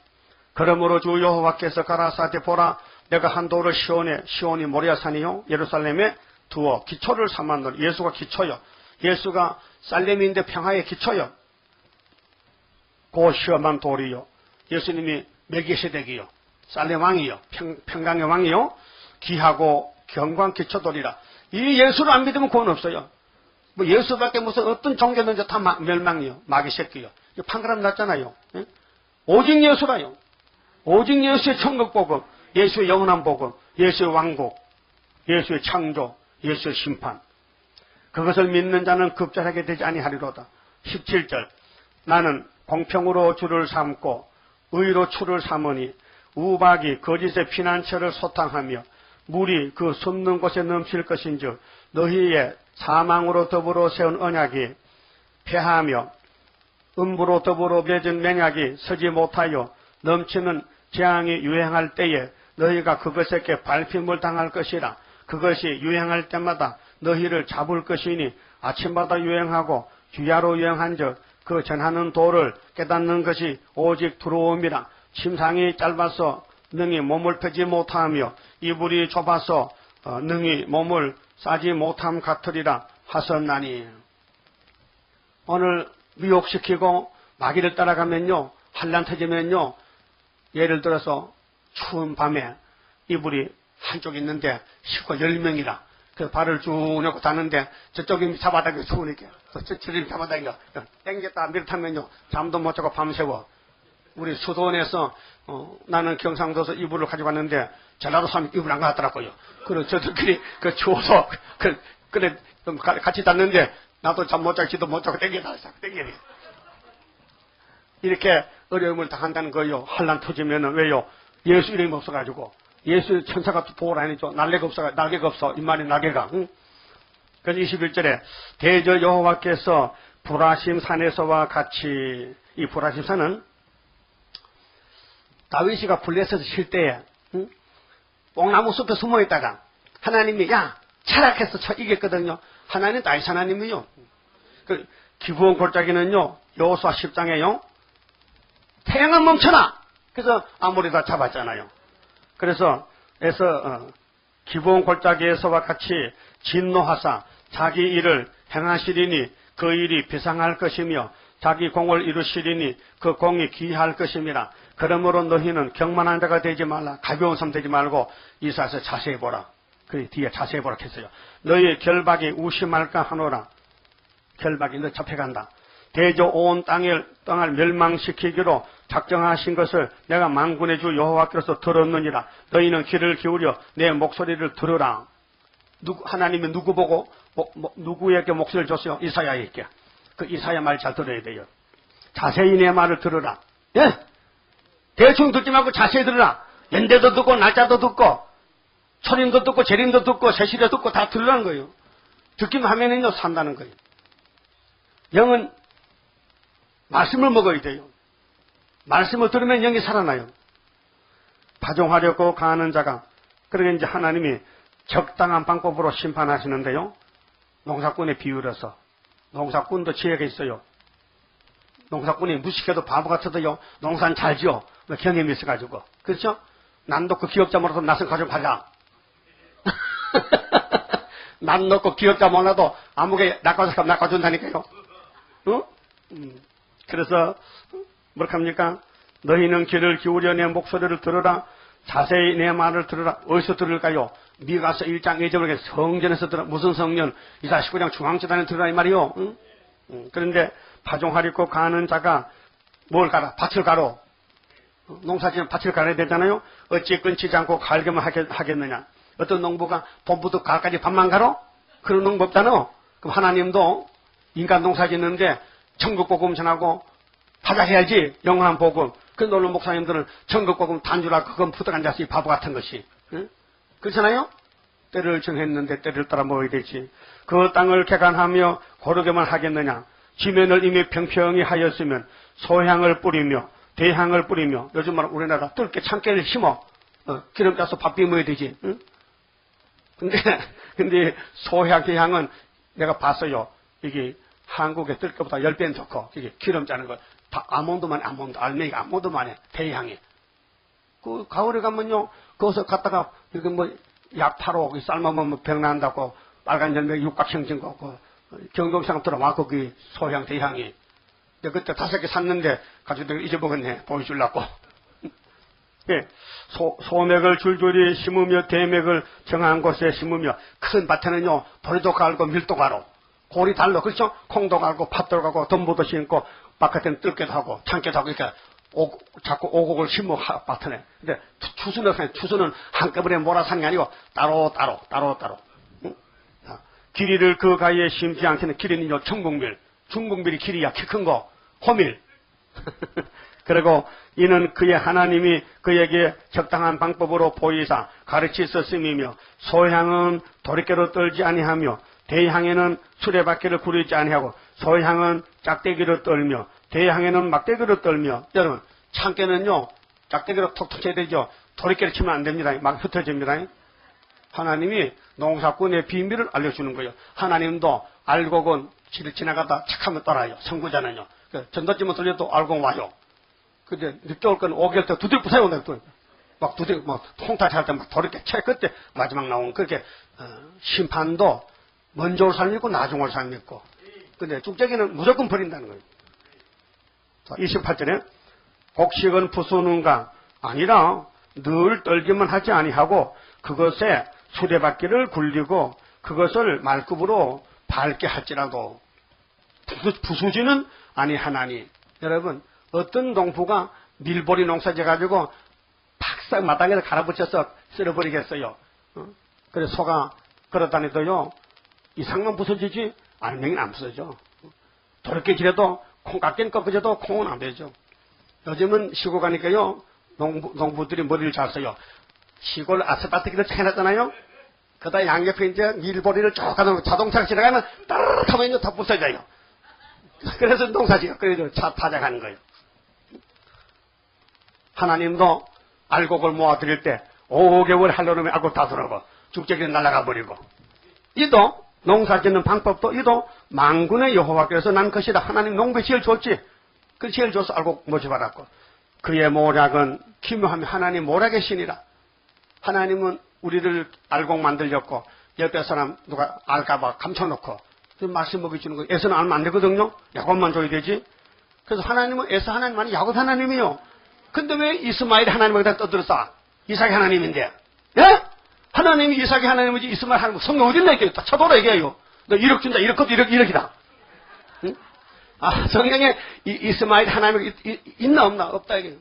그러므로 주 여호와께서 가라사대 보라. 내가 한 돌을 시온이 모리아산이요 예루살렘에 두어 기초를 삼았노니. 예수가 기초요. 예수가 살렘인데 평화의 기초요. 그 시험한 돌이요. 예수님이 멜기세덱이요. 살렘 왕이요. 평강의 왕이요. 귀하고 경광 기초돌이라. 이 예수를 안 믿으면 구원 없어요. 뭐 예수밖에 무슨 어떤 종교든지 다 멸망이요. 마귀 새끼요. 판가름 났잖아요. 예? 오직 예수라요. 오직 예수의 천국 복음, 예수의 영원한 복음, 예수의 왕국, 예수의 창조, 예수의 심판. 그것을 믿는 자는 급절하게 되지 아니하리로다. 17절. 나는 공평으로 주를 삼고 의로 추를 삼으니 우박이 거짓의 피난처를 소탕하며 물이 그 솟는 곳에 넘칠 것인즉 너희의 사망으로 더불어 세운 언약이 패하며 음부로 더불어 맺은 맹약이 서지 못하여 넘치는 재앙이 유행할 때에 너희가 그것에게 밟힘을 당할 것이라. 그것이 유행할 때마다 너희를 잡을 것이니 아침마다 유행하고 주야로 유행한즉 그 전하는 도를 깨닫는 것이 오직 두려움이라. 침상이 짧아서 능히 몸을 펴지 못하며 이불이 좁아서 능히 몸을 싸지 못함 같으리라 하셨나니. 오늘 미혹시키고 마귀를 따라가면요, 환난 터지면요, 예를 들어서 추운 밤에 이불이 한쪽 있는데 식구 10명이라 그 발을 쭉 내고 닿는데 저쪽이 잡아당겨 추우니까 저쪽이 잡아당겨 땡겼다 밀타면요 잠도 못 자고 밤새워. 우리 수도원에서 나는 경상도에서 이불을 가져갔는데 전라도 사람이 이불 안 가더라고요. 그래서 저들끼리 그 추워서 그래 좀 같이 잤는데 나도 잠 못 자기도 못 자고 땡겨다 땡겨니 이렇게 어려움을 당한다는 거예요. 환난 터지면은 왜요? 예수 이름이 없어가지고 예수 천사가 보호를 아니죠. 날개가 없어. 이 말이 날개가. 응? 그래서 21절에 대저 여호와께서 불하심 산에서와 같이 이 불하심 산은 다윗이가 블레셋에서 쉴 때에 응? 뽕나무 숲에 숨어있다가 하나님이 야 철학해서 이겼거든요. 하나님 다윗 하나님이요. 그 기브온 골짜기는요 여호수아 10장에요 태양을 멈춰라. 그래서 아모리 다 잡았잖아요. 그래서 기브온 골짜기에서와 같이 진노하사 자기 일을 행하시리니 그 일이 비상할 것이며 자기 공을 이루시리니 그 공이 귀할 것임이라. 그러므로 너희는 경만한 자가 되지 말라. 가벼운 삶 되지 말고 이사에서 자세히 보라. 그 뒤에 자세히 보라 했어요. 너희의 결박이 우심할까 하노라. 결박이 너 잡혀간다. 대저 온 땅을 멸망시키기로 작정하신 것을 내가 만군의 주 여호와께서 들었느니라. 너희는 귀를 기울여 내 목소리를 들으라. 하나님이 누구 보고 누구에게 목소리를 줬어요? 이사야에게. 그 이사야 말 잘 들어야 돼요. 자세히 내 말을 들으라. 예? 대충 듣지 말고 자세히 들으라. 연대도 듣고 날짜도 듣고 초림도 듣고 재림도 듣고 세시도 듣고 다 들으라는 거예요. 듣기만 하면은요 산다는 거예요. 영은 말씀을 먹어야 돼요. 말씀을 들으면 영이 살아나요. 파종하려고 가는 자가 그러게 이제 하나님이 적당한 방법으로 심판하시는데요. 농사꾼의 비유라서 농사꾼도 지혜가 있어요. 농사꾼이 무식해도 바보 같아도요 농사는 잘 지어. 경험이 있어가지고. 그렇죠? 난 놓고 기업자 몰라도 낯선 가지고 가자. 난 놓고 기업자 몰라도 아무게 낚아준다니까요. 어? 그래서 뭐라 합니까? 너희는 귀를 기울여 내 목소리를 들으라. 자세히 내 말을 들으라. 어디서 들을까요? 미가서 1장 2절에 성전에서 들으라. 무슨 성전? 이사 19장 중앙재단에 들으라 이 말이요. 응? 그런데 파종하려고 가는 자가 뭘 가라? 밭을 가로. 농사지면 밭을 가야 되잖아요. 어찌 끊치지 않고 갈게만 하겠느냐. 어떤 농부가 봄부터 가을까지 밭만 가로? 그런 농부 없잖아. 그럼 하나님도 인간 농사 짓는데 천국 복음 전하고 받아야지 영원한 복음. 그 놀는 목사님들은 천국 복음 단주라 그건 푸득 앉아서 이 바보 같은 것이. 응? 그렇잖아요? 때를 정했는데 때를 따라 먹어야 되지. 그 땅을 개간하며 고르게만 하겠느냐. 지면을 이미 평평히 하였으면 소향을 뿌리며 대향을 뿌리며 요즘 말 우리나라 뜰게 참깨를 심어. 기름 짜서 밥 비벼야 되지. 응? 근데 소향 대향은 내가 봤어요. 이게 한국의 뜰거보다 10배는 좋고 이게 기름 짜는 거 다 아몬드만 알맹이가 아몬드만 해. 대향이. 그 가을에 가면요 거기서 갔다가 이렇게 뭐 약파로 삶아먹으면 병 난다고 빨간 열매 육각형 증거고 경동상 들어와 거기 소향 대향이. 내가 그때 5개 샀는데 가지고 잊어먹었네. 보여주려고. 예, 소맥을 줄줄이 심으며 대맥을 정한 곳에 심으며 큰 밭에는요 보리도 갈고 밀도 가로 골이 달로 그렇죠? 콩도 갈고 팥도 갈고 덤보도 심고 바깥에는 뜰게도 하고 창게도 하고 이렇게 자꾸 오곡을 심어 밭에. 근데 추수는 한꺼번에 몰아사는 게 아니고 따로. 응? 길이를 그 가위에 심지 않게는 길이는요 중국밀, 중국밀이 길이야 키 큰 거 호밀. 그리고 이는 그의 하나님이 그에게 적당한 방법으로 보이사 가르치셨음이며 소향은 도리깨로 떨지 아니하며 대향에는 수레바퀴를 구르지 아니하고 소향은 짝대기로 떨며 대향에는 막대기로 떨며. 여러분 참깨는요 짝대기로 톡톡 쳐야 되죠. 도리깨를 치면 안 됩니다. 막 흩어집니다. 하나님이 농사꾼의 비밀을 알려주는 거예요. 하나님도 알곡은 길을 지나가다 착하면 따라요. 선구자는요 전도지만 들려도 알곡 와요. 근데 늦게 올 건 5개월 때 두들 부사요. 막 두들 막 통타치 할 때 막 도리깨 쳐 그때 마지막 나오는 그렇게 심판도 먼저 올 사람이 있고 나중 올 사람이 있고. 근데 쭉제기는 무조건 버린다는 거예요. 28절에 곡식은 부수는가 아니라 늘 떨기만 하지 아니하고 그것에 수레바퀴를 굴리고 그것을 말급으로 밟게 할지라도 부수지는 아니하나니. 여러분 어떤 농부가 밀보리 농사지 가지고 팍싹 마당에서 갈아붙여서 쓸어버리겠어요. 그래서 소가 걸어다니도요 이상만 부서지지 알맹이는 안 부서져. 저렇게 지려도 콩깍지는 꺾어져도 콩은 안 되죠. 요즘은 시골 가니까요 농부들이 머리를 잘 써요. 시골 아스팔트길을 해놨잖아요. 그다 양옆에 이제 밀보리를 쭉 가서 자동차가 지나가면 따르르 하면 이제 다 부서져요. 그래서 농사지가 그래도 차 타작하는 거예요. 하나님도 알곡을 모아드릴 때 5개월 할려면 알곡 다 들어가고 죽제기는 날아가 버리고. 이도 농사 짓는 방법도 이도 만군의 여호와께서 난 것이다. 하나님 농부에 제일 좋지. 그 제일 줘서 알곡 모집받았고 그의 모략은 기묘하며 하나님 모략의 신이라. 하나님은 우리를 알곡 만들렸고 옆에 사람 누가 알까봐 감춰놓고 말씀 먹여주는 거. 에서는 알면 안 되거든요. 야곱만 줘야 되지. 그래서 하나님은 에서 하나님 아니 야곱 하나님이요. 근데 왜 이스마엘이 하나님에다 떠들었어? 이삭이 하나님인데. 예? 하나님이 이삭이 하나님이지 이스마엘 하나님. 성경 어딨나 이게 다 쳐돌아 얘기해요. 너 1억 준다. 1억 것도 1억이다. 응? 아 성경에 이스마엘 하나님이 있나 없나? 없다 이게.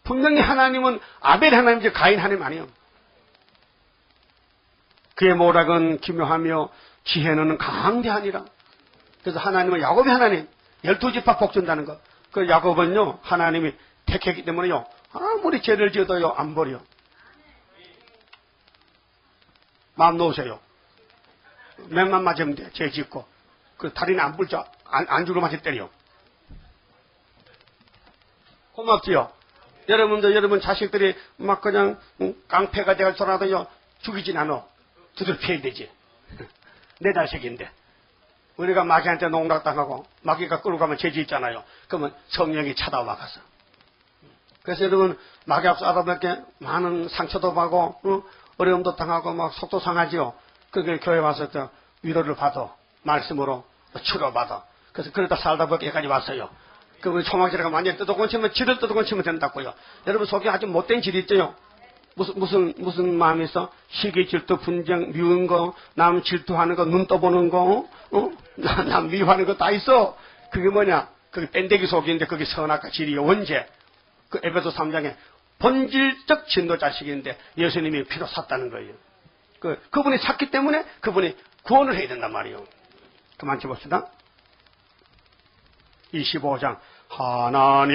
분명히 하나님은 아벨 하나님이지 가인 하나님 아니에요. 그의 모략은 기묘하며 지혜는 강대하니라. 그래서 하나님은 야곱의 하나님 12지파 복준다는 것. 그 야곱은요 하나님이 택했기 때문에요 아무리 죄를 지어도요 안 버려. 마음 놓으세요. 맥만 맞으면 돼. 죄 짓고 그 다리는 안 불자 안주로 맞을 때려. 고맙지요. 여러분 자식들이 막 그냥 깡패가 되갈 소라도요 죽이진 않아. 두들 피해야 되지. 내 자식인데. 우리가 마귀한테 농락당하고 마귀가 끌고 가면 죄지 있잖아요. 그러면 성령이 찾아와 가서. 그래서 여러분 마귀 앞서 알아보게 많은 상처도 받고 어려움도 당하고 막 속도 상하지요. 그게 교회 와서 또 위로를 받아 말씀으로 치료받아. 그래서 그러다 살다 보니까 여기까지 왔어요. 그러면 초막지라가 완전히 뜯어고치면 질을 뜯어고치면 된다고요. 여러분 속에 아주 못된 질이 있죠. 무슨 마음이 있어? 시기 질투, 분쟁, 미운 거, 남 질투하는 거, 눈 떠보는 거, 남 미워하는 거 다 있어. 그게 뭐냐? 그게 뺀데기 속인데 그게 선악과 질이요. 원죄. 그 에베소 3장에 본질적 진노자식인데 예수님이 피로 샀다는 거예요. 그분이 샀기 때문에 그분이 구원을 해야 된단 말이에요. 그만 쳐봅시다. 25장. 하나님의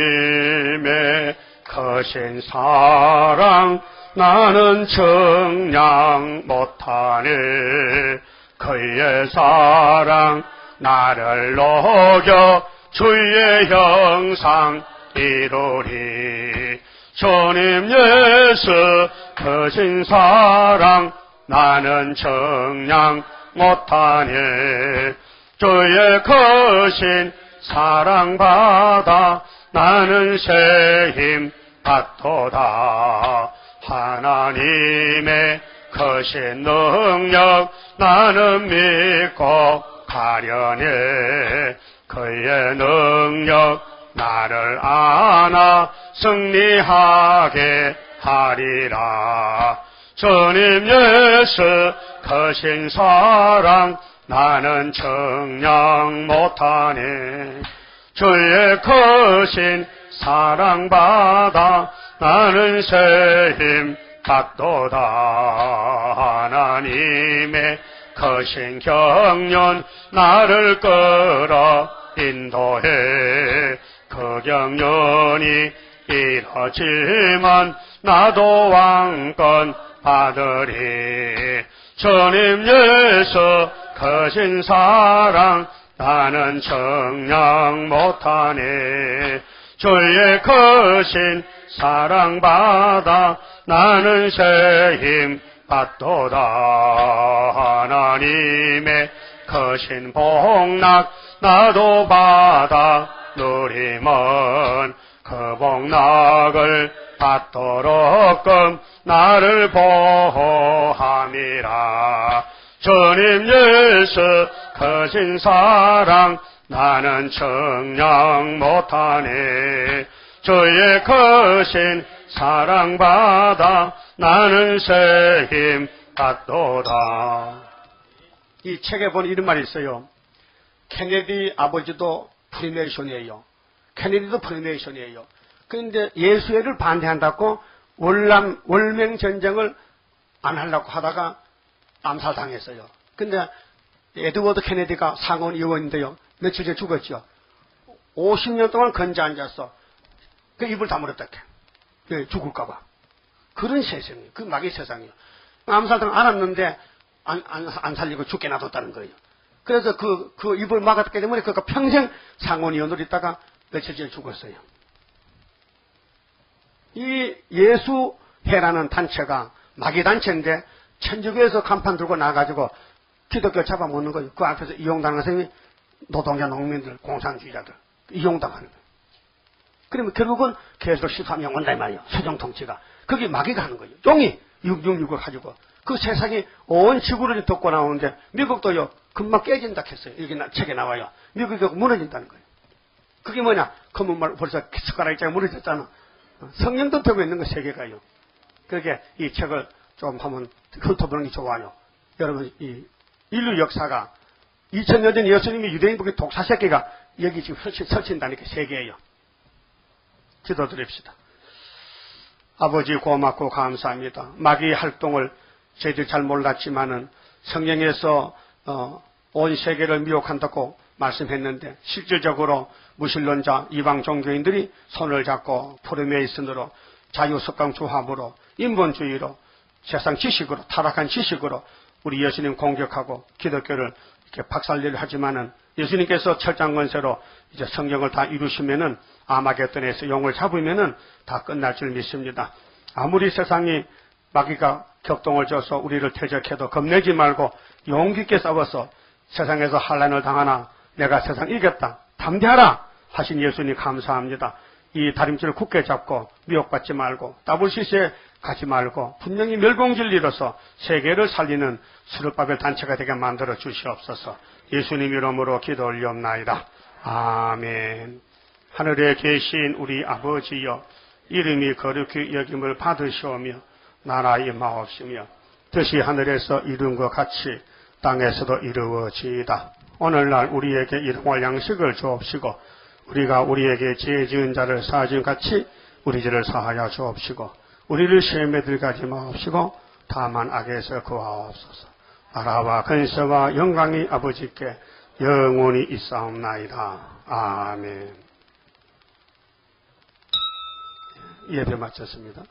거신 사랑 나는 정량 못하니 그의 사랑 나를 녹여 주의 형상 이루리. 주님 예수 거신 사랑 나는 정량 못하니 주의 거신 사랑받아 나는 새 힘 받도다. 하나님의 거신 능력 나는 믿고 가려니 그의 능력 나를 안아 승리하게 하리라. 주님 예수 크신 사랑 나는 청량 못하네. 주의 크신 사랑받아 나는 새 힘 받도다. 하나님의 크신 경륜 나를 끌어 인도해. 그 경륜이 이렇지만 나도 왕권 받으리. 주님 예수 크신 사랑 나는 청량 못하네. 주의 크신 사랑받아 나는 새 힘 받도다. 하나님의 크신 복락 나도 받아 누리면 그 복락을 받도록끔 나를 보호함이라. 주님 예수 크신 사랑 나는 청량 못하네. 주의 크신 사랑받아 나는 새 힘 받도다. 이 책에 보면 이런 말이 있어요. 케네디 아버지도 프리메이션이에요. 케네디도 프리메이션이에요. 그런데 예수회를 반대한다고 월맹 전쟁을 안 하려고 하다가 암살당했어요. 근데 에드워드 케네디가 상원 의원인데요. 며칠 전에 죽었죠. 50년 동안 건져 앉았어. 그 입을 다물었다. 죽을까봐. 그런 세상이에요. 그 마귀 세상이에요. 암살당 알았는데 안 살리고 죽게 놔뒀다는 거예요. 그래서 그 입을 막았기 때문에 그가 평생 상원 의원으로 있다가 며칠 전에 죽었어요. 이 예수회라는 단체가 마귀 단체인데 천주교에서 간판 들고 나가지고 기독교 잡아먹는 거예요. 그 앞에서 이용당하는 사람이 노동자, 농민들, 공산주의자들 이용당하는 거예요. 그러면 결국은 계속 13명 온다 이 말이에요. 수정통치가. 그게 마귀가 하는 거예요. 종이 666을 가지고 그 세상이 온 지구를 덮고 나오는데 미국도요 금방 깨진다 했어요. 여기 책에 나와요. 미국이 무너진다는 거예요. 그게 뭐냐? 검은말 벌써 숟가락이 무너졌잖아. 성령도 되고 있는 거 세계가요. 그렇게 이 책을 좀 한번 훑어보는 게 좋아요. 여러분 이 인류 역사가 2000년 전 예수님이 유대인 북의 독사 새끼가 여기 지금 설친다니까 세계예요. 기도드립시다. 아버지 고맙고 감사합니다. 마귀의 활동을 저희들 잘 몰랐지만은 성경에서 온 세계를 미혹한다고 말씀했는데 실질적으로 무신론자 이방 종교인들이 손을 잡고 프리메이슨으로 자유석강조합으로 인본주의로 세상 지식으로 타락한 지식으로 우리 예수님 공격하고 기독교를 이렇게 박살내려 하지만은 예수님께서 철장건세로 이제 성경을 다 이루시면은 아마겟돈에서 용을 잡으면은 다 끝날 줄 믿습니다. 아무리 세상이 마귀가 격동을 줘서 우리를 퇴적해도 겁내지 말고 용기 있게 싸워서 세상에서 환난을 당하나 내가 세상 이겼다 담대하라 하신 예수님 감사합니다. 이 다림질을 굳게 잡고 미혹받지 말고 따블시스에 가지 말고 분명히 멸공진리로서 세계를 살리는 스룹바벨 단체가 되게 만들어 주시옵소서. 예수님 이름으로 기도 올리옵나이다. 아멘. 하늘에 계신 우리 아버지여 이름이 거룩히 여김을 받으시오며 나라 임하옵시며 뜻이 하늘에서 이룬 것 같이 땅에서도 이루어지이다. 오늘날 우리에게 일용할 양식을 주옵시고 우리가 우리에게 죄 지은 자를 사하신 같이 우리 죄를 사하여 주옵시고 우리를 시험에 들어가지 마옵시고 다만 악에서 구하옵소서. 나라와 근세와 영광이 아버지께 영원히 있사옵나이다. 아멘. 예배 마쳤습니다.